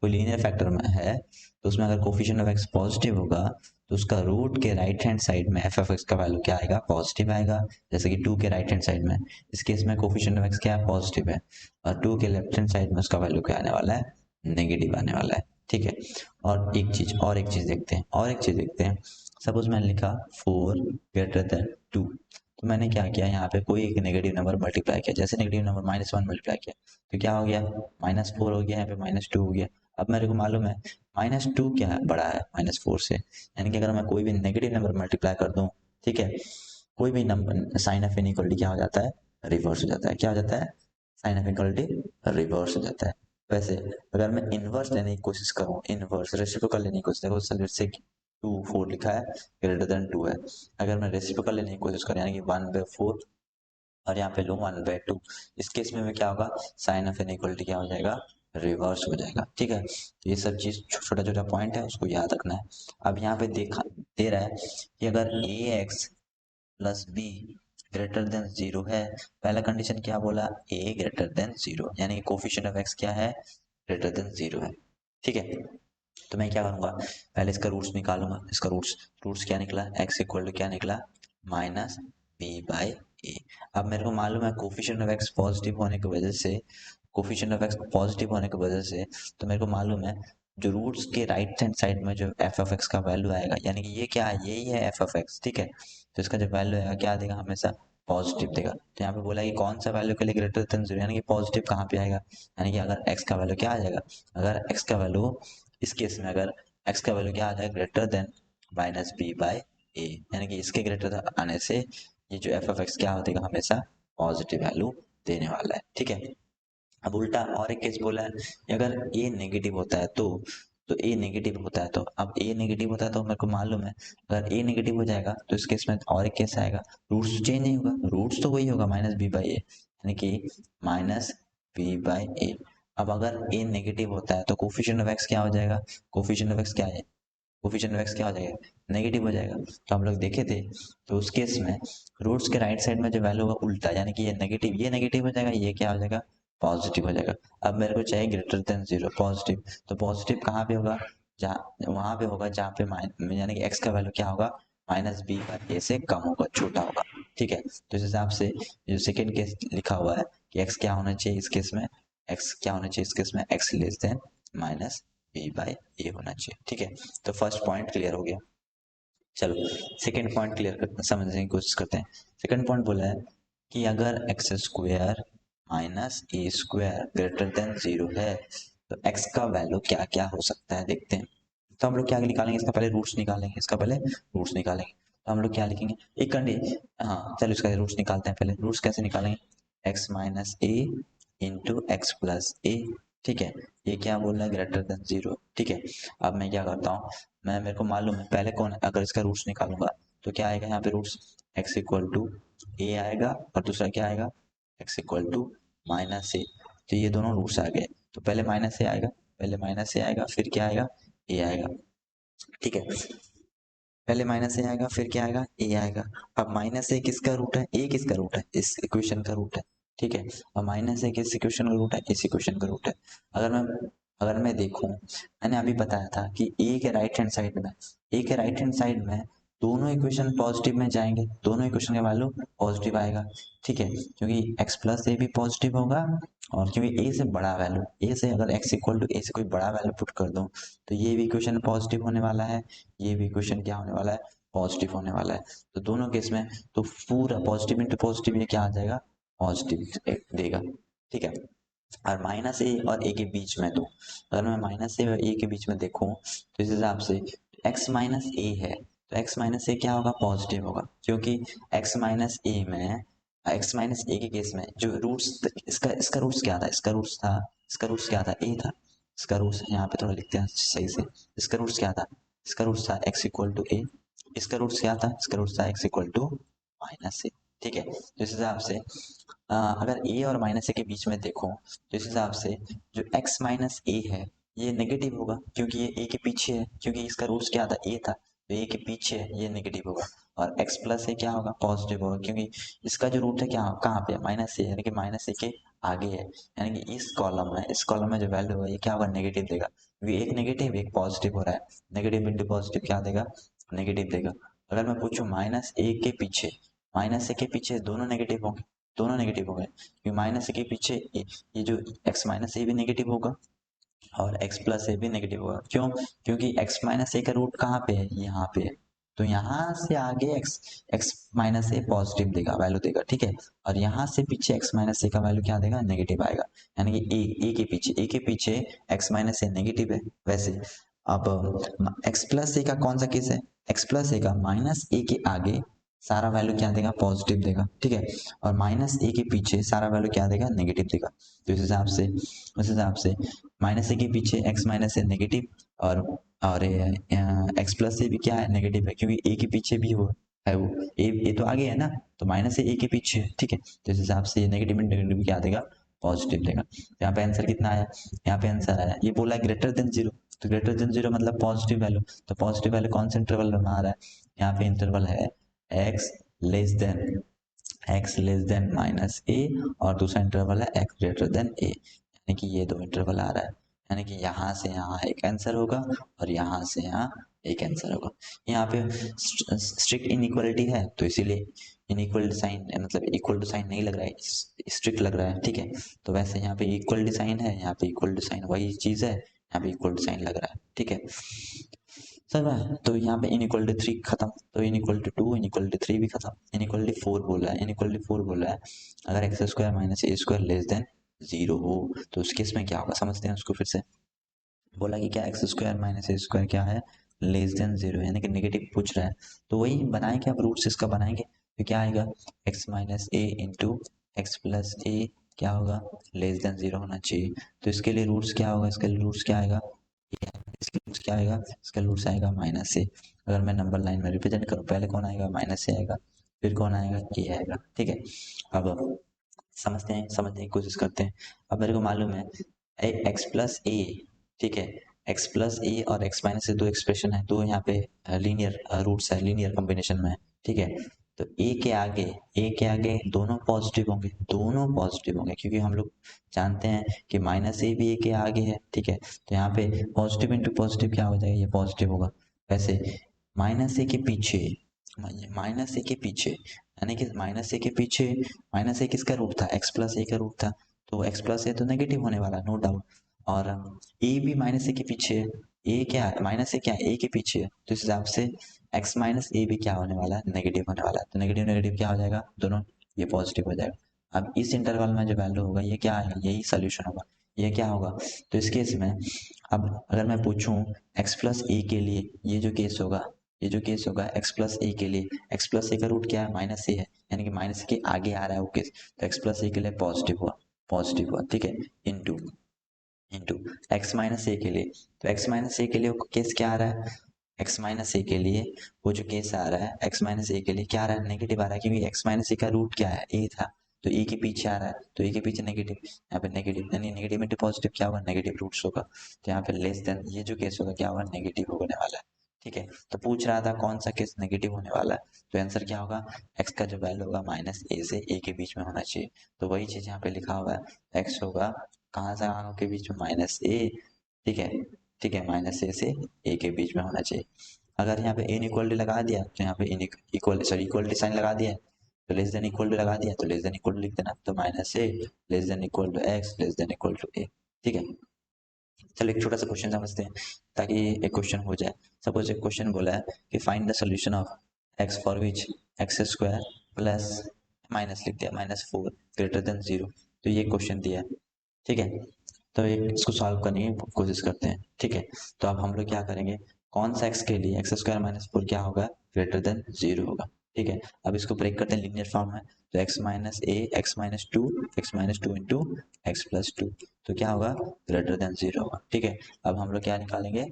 लीनियर फैक्टर में है तो उसमें अगर कोफिशिएंट ऑफ एक्स पॉजिटिव होगा तो उसका रूट के राइट हैंड साइड में एफ ऑफ एक्स का वैल्यू क्या आएगा, पॉजिटिव आएगा। जैसे कि 2 के राइट हैंड साइड में, इस केस में कोफिशिएंट ऑफ एक्स क्या है, पॉजिटिव है, और 2 के लेफ्ट हैंड साइड में उसका वैल्यू क्या आने वाला है, नेगेटिव आने वाला है। ठीक है, और एक चीज देखते हैं। सपोज मैंने लिखा 4 ग्रेटर देन 2, तो मैंने क्या किया, यहाँ पे कोई एक नेगेटिव नंबर मल्टीप्लाई किया, जैसे नेगेटिव नंबर -1 मल्टीप्लाई किया तो क्या हो गया, -4 हो गया, यहाँ पे -2 हो गया। अब मेरे को मालूम है -2 क्या है, बड़ा है -4 से, यानी कि अगर मैं कोई भी नेगेटिव नंबर मल्टीप्लाई कर दूं, ठीक है, कोई भी नंबर साइन ऑफ इनइक्वालिटी क्या हो जाता है, रिवर्स हो जाता है। क्या हो जाता है, साइन ऑफ इनइक्वालिटी रिवर्स हो जाता है। वैसे अगर मैं इनवर्स लेने की कोशिश करूँ, इनवर्स रेसिप्रोकल लेने की कोशिश करूँ, जैसे 2 4 लिखा है, ग्रेटर देन 2 है, अगर मैं रेसिप्रोकल लेने की कोशिश करूँ यानी कि 1/4 और यहाँ पे लूँ 1/2, इस केस में क्या होगा, साइन ऑफ इनइक्वालिटी क्या हो जाएगा, रिवर्स हो जाएगा। ठीक है, तो ये सब चीज छोटा छोटा पॉइंट है, उसको याद रखना है। अब यहाँ पे देखा दे रहा है कि अगर ax plus be greater than 0 है, पहला कंडीशन क्या बोला, a ग्रेटर देन 0, यानी कि कोफिशिएंट ऑफ x क्या है, ग्रेटर देन 0 है। ठीक है, तो मैं क्या करूंगा, पहले इसका रूट्स निकालूंगा, इसका रूट्स क्या निकला, x इक्वल टू क्या निकला, -b/a। अब मेरे को मालूम है कोफिशिएंट ऑफ x पॉजिटिव होने की वजह से, तो मेरे को मालूम है जो रूट्स के राइट हैंड साइड में जो एफ ऑफ एक्स का वैल्यू आएगा, यानी कि ये क्या है, यही है एफ ऑफ एक्स। ठीक है, तो इसका जो वैल्यू आएगा क्या देगा, हमेशा पॉजिटिव देगा। तो यहाँ पे बोला कि कौन सा वैल्यू के लिए ग्रेटर देन 0, यानी कि पॉजिटिव कहाँ पे आएगा, यानी कि अगर x का वैल्यू क्या आ जाएगा, अगर x का वैल्यू इस केस में अगर x का वैल्यू क्या आ जाएगा, ग्रेटर देन -b/a, यानी कि इसके ग्रेटर आने से ये जो एफ ऑफ एक्स क्या हो देगा, हमेशा पॉजिटिव वैल्यू देने वाला है। ठीक है, अब उल्टा और एक केस बोला है कि अगर a नेगेटिव होता है तो a नेगेटिव होता है, तो अब a नेगेटिव होता है तो मेरे को मालूम है अगर a नेगेटिव हो जाएगा तो इस केस में और एक केस आएगा, रूट्स चेंज नहीं होगा, रूट्स तो वही होगा -b/a, यानी कि -b/a। अब अगर a नेगेटिव होता है तो कोफिशिएंट ऑफ x क्या हो जाएगा, कोफिशिएंट ऑफ x क्या है, कोफिशिएंट ऑफ x क्या हो जाएगा, नेगेटिव हो जाएगा। तो हम लोग देखे थे, तो उस केस में रूट्स के राइट साइड में जो वैल्यू होगा उल्टा, यानी कि ये नेगेटिव हो जाएगा, ये क्या हो जाएगा, पॉजिटिव हो जाएगा। अब मेरे को चाहिए ग्रेटर देन 0 पॉजिटिव, तो पॉजिटिव कहाँ पे होगा, जहाँ वहां पे होगा जहाँ पे यानी कि x का वैल्यू क्या होगा, -b/a से कम होगा, छोटा होगा। ठीक है, तो इस हिसाब से जो सेकेंड केस लिखा हुआ है कि x क्या होना चाहिए, इस केस में x क्या होना चाहिए, इस केस में x लेस देन -b/a होना चाहिए। ठीक है, तो फर्स्ट पॉइंट क्लियर हो गया। चलो सेकंड पॉइंट क्लियर करते, समझने की कोशिश करते हैं। सेकंड पॉइंट बोला है कि अगर x square -a square greater than 0 है तो x का वैल्यू क्या क्या हो सकता है, देखते हैं। तो हम लोग क्या निकालेंगे, इसका पहले रूट्स निकालेंगे, तो हम लोग क्या लिखेंगे, एक कंडीशन, हाँ चलो इसका रूट्स निकालते हैं। पहले रूट्स कैसे निकालेंगे, x-a इंटू एक्स प्लस ए। ठीक है, ये क्या बोल रहा है, ग्रेटर देन 0। ठीक है, अब मैं क्या करता हूँ, मेरे को मालूम है पहले कौन है, अगर इसका रूट्स निकालूंगा तो क्या आएगा, यहाँ पे रूट्स x इक्वल टू ए आएगा और दूसरा क्या आएगा, x इक्वल टू -a। तो ये दोनों रूट्स आ गए, तो पहले -a आएगा, फिर क्या आएगा, a आएगा। ठीक है, पहले -a आएगा फिर क्या आएगा, a आएगा। अब -a किसका रूट है, a किसका रूट है, इस इक्वेशन का रूट है। ठीक है, अब -a किस इक्वेशन का रूट है, इस इक्वेशन का रूट है। अगर मैं देखूं, मैंने अभी बताया था कि a के राइट हैंड साइड में दोनों इक्वेशन पॉजिटिव में जाएंगे, दोनों इक्वेशन का वैल्यू पॉजिटिव आएगा। ठीक है, क्योंकि x प्लस ए भी पॉजिटिव होगा, और क्योंकि a से बड़ा वैल्यू, a से अगर x इक्वल टू a से कोई बड़ा वैल्यू पुट कर दूं तो ये भी इक्वेशन पॉजिटिव होने वाला है, ये भी इक्वेशन क्या होने वाला है, पॉजिटिव होने वाला है। तो दोनों केस में तो पूरा पॉजिटिव इंटू पॉजिटिव ये क्या आ जाएगा, पॉजिटिव देगा। ठीक है, और -a और a के बीच में दो, अगर मैं -a और a के बीच में देखूं तो इस हिसाब से x -a है, तो x -a क्या होगा, पॉजिटिव होगा, क्योंकि x -a में x-a के केस में जो रूट्स, इसका रूट्स क्या था, इसका रूट्स क्या था, a था। इसका रूट्स यहाँ पे थोड़ा लिखते हैं सही से, इसका रूट्स क्या था, इसका रूट्स था x इक्वल टू a, इसका रूट्स क्या था, इसका रूट्स था x इक्वल टू -a। ठीक है, तो इस हिसाब से अगर a और -a के बीच में देखो तो इस हिसाब से जो x -a है ये नेगेटिव होगा, क्योंकि ये a के पीछे है, क्योंकि इसका रूट्स क्या था, a था, तो a के पीछे है, ये नेगेटिव होगा। और x प्लस a क्या होगा, पॉजिटिव होगा, क्योंकि इसका जो रूट है क्या कहाँ पे है, -a, यानी कि -a के आगे है, यानी कि इस कॉलम में जो वैल्यू होगा ये क्या होगा, नेगेटिव देगा, क्योंकि एक नेगेटिव एक पॉजिटिव हो रहा है, नेगेटिव इंटू पॉजिटिव क्या देगा, नेगेटिव देगा। अगर मैं पूछूं माइनस ए के पीछे दोनों नेगेटिव होंगे, दोनों नेगेटिव होंगे, क्योंकि माइनस ए के पीछे ये जो एक्स माइनस ए भी नेगेटिव होगा और x प्लस ए भी नेगेटिव होगा। क्यों? क्योंकि x माइनस ए का रूट कहाँ पे है, यहाँ पे है, तो यहाँ से आगे x माइनस ए पॉजिटिव देगा, वैल्यू देगा, ठीक है, और यहाँ से पीछे x माइनस ए का वैल्यू क्या देगा, नेगेटिव आएगा, यानी कि ए के पीछे x माइनस ए नेगेटिव है। वैसे अब x प्लस ए का कौन सा केस है, x प्लस ए का माइनस ए के आगे सारा वैल्यू क्या देगा, पॉजिटिव देगा, ठीक है, और माइनस ए के पीछे सारा वैल्यू क्या देगा, नेगेटिव देगा। तो उस हिसाब से माइनस ए के पीछे एक्स माइनस ए नेगेटिव और एक्स प्लस से भी क्या है, नेगेटिव है, क्योंकि ए के पीछे भी वो है, वो ए तो आगे है ना, तो माइनस ए के पीछे है, ठीक है, तो इस हिसाब से नेगेटिव नेगेटिव क्या देगा, पॉजिटिव देगा। यहाँ पे आंसर कितना आया, यहाँ पे आंसर आया, ये बोला है ग्रेटर देन जीरो, तो ग्रेटर देन जीरो मतलब पॉजिटिव वैल्यू, तो पॉजिटिव वैल्यू कौन सा इंटरवल में आ रहा है, यहाँ पे इंटरवल है एक्स लेस देन माइनस ए, और दूसरा इंटरवल है एक्स ग्रेटर देन ए, यानी कि ये दो इंटरवल आ रहा है, यानी कि यहाँ से यहाँ एक आंसर होगा और यहाँ से यहाँ एक आंसर होगा। यहाँ पे स्ट्रिक्ट इनइक्वालिटी है तो इसीलिए इनइक्वल साइन मतलब इक्वल टू साइन नहीं लग रहा है, स्ट्रिक्ट लग रहा है, ठीक है, तो वैसे यहाँ पे इक्वल टू साइन है, यहाँ पे इक्वल टू साइन वही चीज़ है, यहाँ पे इक्वल टू साइन लग रहा है, ठीक है, समझ में? तो यहाँ पे इनइक्वलिटी 3 खत्म, तो इनइक्वलिटी 2 इनइक्वलिटी 3 भी खत्म, इनइक्वलिटी 4 बोल रहा है, इनइक्वलिटी 4 बोल रहा है अगर एक्स स्क्वायर माइनस ए स्क्वायर लेस देन जीरो हो तो उस केस में क्या होगा, समझते हैं उसको फिर से। बोला कि क्या एक्स स्क्वायर माइनस ए स्क्वायर क्या है, लेस देन जीरो, यानी कि नेगेटिव पूछ रहा है, तो वही बनाएंगे, अब रूट्स इसका बनाएंगे, तो क्या आएगा, एक्स माइनस ए इंटू एक्स प्लस ए क्या होगा, लेस देन जीरो होना चाहिए, तो इसके लिए रूट्स क्या होगा, इसके लिए रूट्स क्या आएगा, इसके रूट्स क्या आएगा, इसका रूट्स आएगा माइनस ए। अगर मैं नंबर लाइन में रिप्रेजेंट करूँ, पहले कौन आएगा, माइनस ए आएगा, फिर कौन आएगा, ए आएगा, ठीक है। अब समझने की कोशिश करते हैं। अब मेरे को मालूम है एक्स प्लस ए, ठीक है, एक्स प्लस ए और एक्स माइनस ए दो एक्सप्रेशन है, दो यहाँ पे लीनियर रूट्स है, लीनियर कॉम्बिनेशन में है, ठीक है, तो ए के आगे दोनों पॉजिटिव होंगे, दोनों पॉजिटिव होंगे, क्योंकि हम लोग जानते हैं कि माइनस ए भी ए के आगे है, ठीक है, तो यहाँ पे पॉजिटिव इंटू पॉजिटिव क्या हो जाएगा, ये पॉजिटिव होगा। वैसे माइनस ए के पीछे माइनस ए के पीछे यानी कि माइनस ए किसका रूट था, एक्स प्लस ए का रूट था, तो एक्स प्लस ए तो नेगेटिव होने वाला, नो डाउट, और ए भी माइनस ए के पीछे है, ए क्या है, माइनस ए क्या है, ए के पीछे है, तो इस हिसाब से एक्स माइनस ए भी क्या होने वाला है, नेगेटिव होने वाला है, तो नेगेटिव नेगेटिव क्या हो जाएगा, दोनों ये पॉजिटिव हो जाएगा। अब इस इंटरवल में जो वैल्यू होगा ये क्या आएगा, यही सोल्यूशन होगा, ये क्या होगा, तो इस केस में अब अगर मैं पूछूं एक्स प्लस ए के लिए, ये जो केस होगा एक्स प्लस ए के लिए, एक्स प्लस ए का रूट क्या है, माइनस ए है, यानी कि माइनस के आगे आ रहा है वो केस, तो एक्स प्लस ए के लिए पॉजिटिव हुआ, ठीक है, इंटू इंटू एक्स माइनस ए के लिए, तो एक्स माइनस ए के लिए केस क्या आ रहा है, एक्स माइनस ए के लिए वो जो केस आ रहा है, एक्स माइनस ए के लिए क्या आ रहा है, नेगेटिव आ रहा है, क्योंकि एक्स माइनस ए का रूट क्या है, ए था, तो ए के पीछे आ रहा है, तो ए के पीछे नेगेटिव, यहाँ पे नेगेटिव यानी नेगेटिव इंटू पॉजिटिव क्या होगा, नेगेटिव रूट्स होगा, तो यहाँ पे लेस देन ये जो केस होगा क्या होगा, नेगेटिव होने वाला है, ठीक है, तो पूछ रहा था कौन सा केस नेगेटिव होने वाला है, तो आंसर क्या होगा, एक्स का जो वैल्यू होगा माइनस ए से ए के बीच में होना चाहिए, तो वही चीज यहाँ पे लिखा हुआ है, एक्स होगा कहाँ से कहाँ के बीच में, माइनस ए, ठीक है, ठीक है, माइनस ए से ए के बीच में होना चाहिए। अगर यहाँ पे इनइक्वलिटी लगा दिया तो यहाँ पे इक्वलिटी साइन लगा दिया, तो लेस देन इक्वल टू लगा दिया, तो लेस देन इक्वल टू लिख देना, तो minus a less than equal to x less than equal to a, ठीक है। चलो एक छोटा सा क्वेश्चन समझते हैं ताकि एक क्वेश्चन हो जाए। सपोज एक क्वेश्चन बोला है कि find the solution of x for which x square plus minus लिख दिया माइनस 4 ग्रेटर देन 0, तो ये क्वेश्चन दिया है, ठीक है, तो एक इसको सॉल्व करने की कोशिश करते हैं, ठीक है, तो अब हम लोग क्या करेंगे, कौन सा एक्स के लिए एक्स स्क्वायर माइनस 4 क्या होगा, ग्रेटर देन 0 होगा, ठीक है, अब इसको ब्रेक करते हैं लीनियर फॉर्म में, तो x minus two into x plus to, तो क्या होगा, ग्रेटर देन 0 होगा, ठीक है। अब हम लोग क्या निकालेंगे,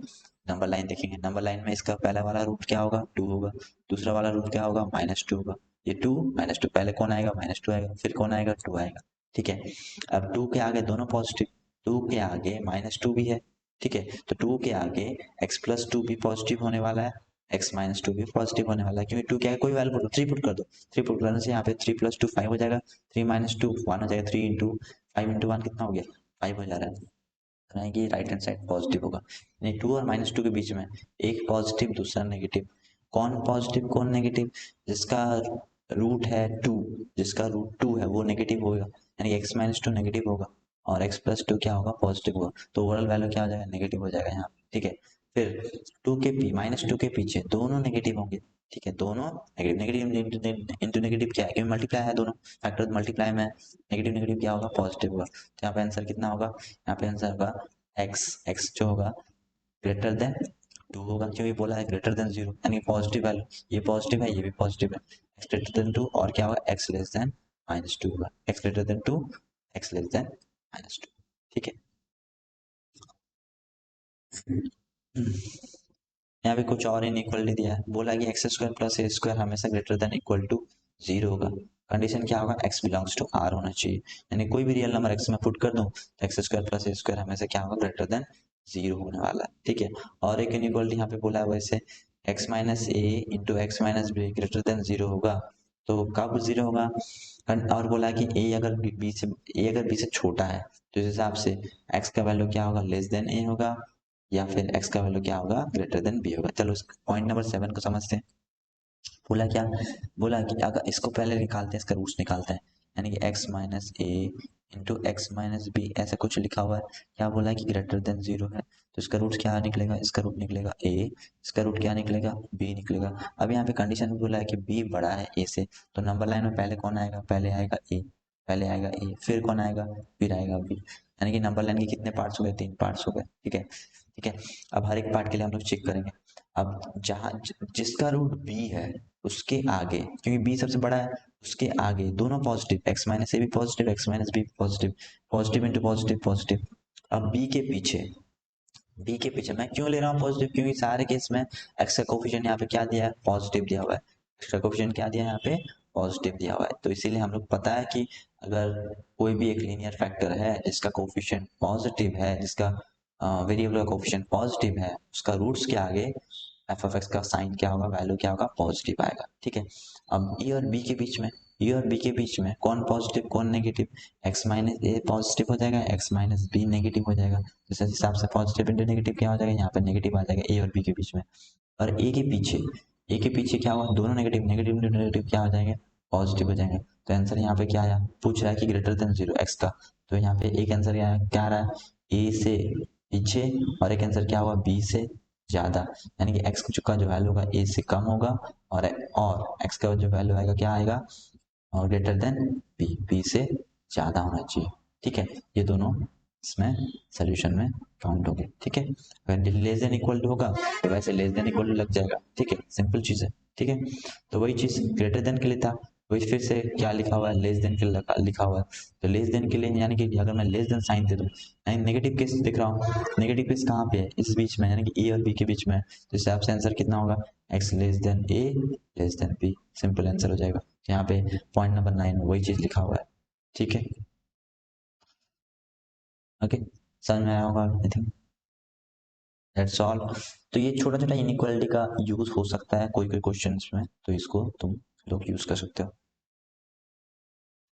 नंबर लाइन देखेंगे, नंबर लाइन में इसका पहला वाला रूट क्या होगा, 2 होगा, दूसरा वाला रूट क्या होगा, -2 होगा, ये 2 -2 पहले कौन आएगा, -2 आएगा, फिर कौन आएगा, 2 आएगा, ठीक है। अब 2 के आगे दोनों पॉजिटिव, 2 के आगे -2 भी है, ठीक है, तो 2 के आगे x प्लस 2 भी पॉजिटिव होने वाला है, x माइनस 2 भी पॉजिटिव होने वाला है, क्योंकि 2 के आगे कोई वैल्यू 3 पुट कर दो, 3 पुट करने से यहाँ पे 3 प्लस 2 5 हो जाएगा, 3 माइनस 2 1 हो जाएगा, 3 इंटू 5 इंटू 1 कितना हो गया 5 हो जा रहा है, यानी कि राइट हैंड साइड पॉजिटिव होगा। यानी 2 और -2 के बीच में एक पॉजिटिव दूसरा नेगेटिव। कौन पॉजिटिव कौन नेगेटिव? जिसका रूट है 2, जिसका रूट 2 है वो नेगेटिव होगा, यानी x -2 नेगेटिव होगा और x + 2 क्या होगा पॉजिटिव होगा, तो ओवरऑल वैल्यू क्या हो जाएगा नेगेटिव हो जाएगा यहाँ पे, ठीक है। फिर 2 के -2 के पीछे दोनों नेगेटिव होंगे, ठीक है, दोनों नेगेटिव नेगेटिव इंटू नेगेटिव क्या है, क्योंकि मल्टीप्लाई है दोनों, फैक्टर मल्टीप्लाई में नेगेटिव नेगेटिव क्या होगा पॉजिटिव होगा, तो यहाँ पे आंसर कितना होगा, यहाँ पे आंसर होगा x जो होगा ग्रेटर देन 2 होगा, क्योंकि बोला है ग्रेटर देन 0, यानी पॉजिटिव वैल्यू, ये पॉजिटिव है ये भी पॉजिटिव है, x ग्रेटर देन 2 और क्या होगा x लेस देन -2 होगा, x greater than 2 x less than -2, ठीक है। यहाँ पे कुछ और इनइक्वालिटी दिया है, बोला कि x² + a² हमेशा ग्रेटर देन इक्वल टू 0 होगा, कंडीशन क्या होगा x बिलोंग्स टू r होना चाहिए, यानी कोई भी रियल नंबर x में पुट कर दूं तो x² + a² हमेशा क्या होगा ग्रेटर देन 0 होने वाला है, ठीक है। और एक इनइक्वालिटी यहाँ पे बोला है वैसे x - a into x - b greater than 0 होगा, तो कब 0 होगा, और बोला कि a अगर b से छोटा है तो इस हिसाब से x का वैल्यू क्या होगा लेस देन a होगा, या फिर x का वैल्यू क्या होगा ग्रेटर देन b होगा। चलो पॉइंट नंबर 7 को समझते हैं। बोला क्या, बोला कि अगर इसको पहले निकालते हैं, इसका रूट्स निकालते हैं, यानी कि x - a into x - b ऐसा कुछ लिखा हुआ है, क्या बोला है कि ग्रेटर देन 0 है, तो इसका रूट क्या निकलेगा, इसका रूट निकलेगा a, इसका रूट क्या निकलेगा b निकलेगा। अब यहाँ पे कंडीशन बोला है कि b बड़ा है a से, तो नंबर लाइन में पहले कौन आएगा, पहले आएगा a, पहले आएगा a, फिर कौन आएगा, फिर आएगा b, यानी कि नंबर लाइन के कितने पार्ट्स हो गए 3 पार्ट्स हो गए, ठीक है, ठीक है। अब हर एक पार्ट के लिए हम लोग चेक करेंगे। अब जहाँ जिसका रूट b है उसके आगे, क्योंकि b सबसे बड़ा है, उसके आगे दोनों पॉजिटिव, x - a भी पॉजिटिव x - b भी positive, positive into positive positive. अब b के पीछे मैं क्यों ले रहा हूँ पॉजिटिव, क्योंकि सारे केस में x का कोफिशिएंट यहाँ पे क्या दिया है पॉजिटिव दिया हुआ है, x का कोफिशिएंट क्या दिया है यहाँ पे पॉजिटिव दिया हुआ है, तो इसीलिए हम लोग पता है कि अगर कोई भी एक लीनियर फैक्टर है जिसका कोफिशिएंट पॉजिटिव है, जिसका वेरिएबल का कोफिशिएंट पॉजिटिव है, उसका रूट्स के आगे f(x) का साइन क्या होगा, वैल्यू क्या होगा पॉजिटिव आएगा, ठीक है। अब e और b के बीच में, e और b के बीच में कौन पॉजिटिव कौन नेगेटिव, x - a पॉजिटिव हो जाएगा, x - b नेगेटिव हो जाएगा, इस हिसाब से पॉजिटिव इंटू नेगेटिव क्या हो जाएगा, यहाँ पे नेगेटिव आ जाएगा a और b के बीच में। और a के पीछे क्या हुआ, दोनों नेगेटिव, नेगेटिव इंटू नेगेटिव क्या हो जाएंगे पॉजिटिव हो जाएंगे, तो आंसर यहाँ पे क्या आया, पूछ रहा है कि ग्रेटर देन 0 x का, तो यहाँ पे एक आंसर क्या आ रहा है a से पीछे, और एक आंसर क्या हुआ b से ज्यादा, यानी कि x का जो वैल्यू होगा a से कम होगा, और x का जो वैल्यू आएगा क्या आएगा और ग्रेटर देन b से ज्यादा होना चाहिए, ठीक है। ये दोनों इसमें सोल्यूशन में काउंट हो गए, ठीक है। अगर लेस देन इक्वल टू होगा तो वैसे लेस देन इक्वल टू लग जाएगा, ठीक है, सिंपल चीज है, ठीक है। तो वही चीज ग्रेटर देन के लिए था, वही फिर से क्या लिखा हुआ है लेस देन के लिए लिखा हुआ है, तो लेस देन के लिए यानी कि अगर मैं लेस देन साइन दे दूं, यानी नेगेटिव केस दिख रहा हूँ, नेगेटिव केस कहाँ पे है इस बीच में, यानी कि ए और बी के बीच में, तो इस हिसाब से आंसर कितना होगा x less than a less than b, simple answer हो जाएगा। यहाँ पे पॉइंट नंबर 9 में वही चीज लिखा हुआ है, ठीक है, ओके, समझ में आया होगा आई थिंक, दैट्स ऑल। तो ये छोटा छोटा इनइक्वालिटी का यूज हो सकता है कोई कोई क्वेश्चंस में, तो इसको तुम लोग यूज कर सकते हो।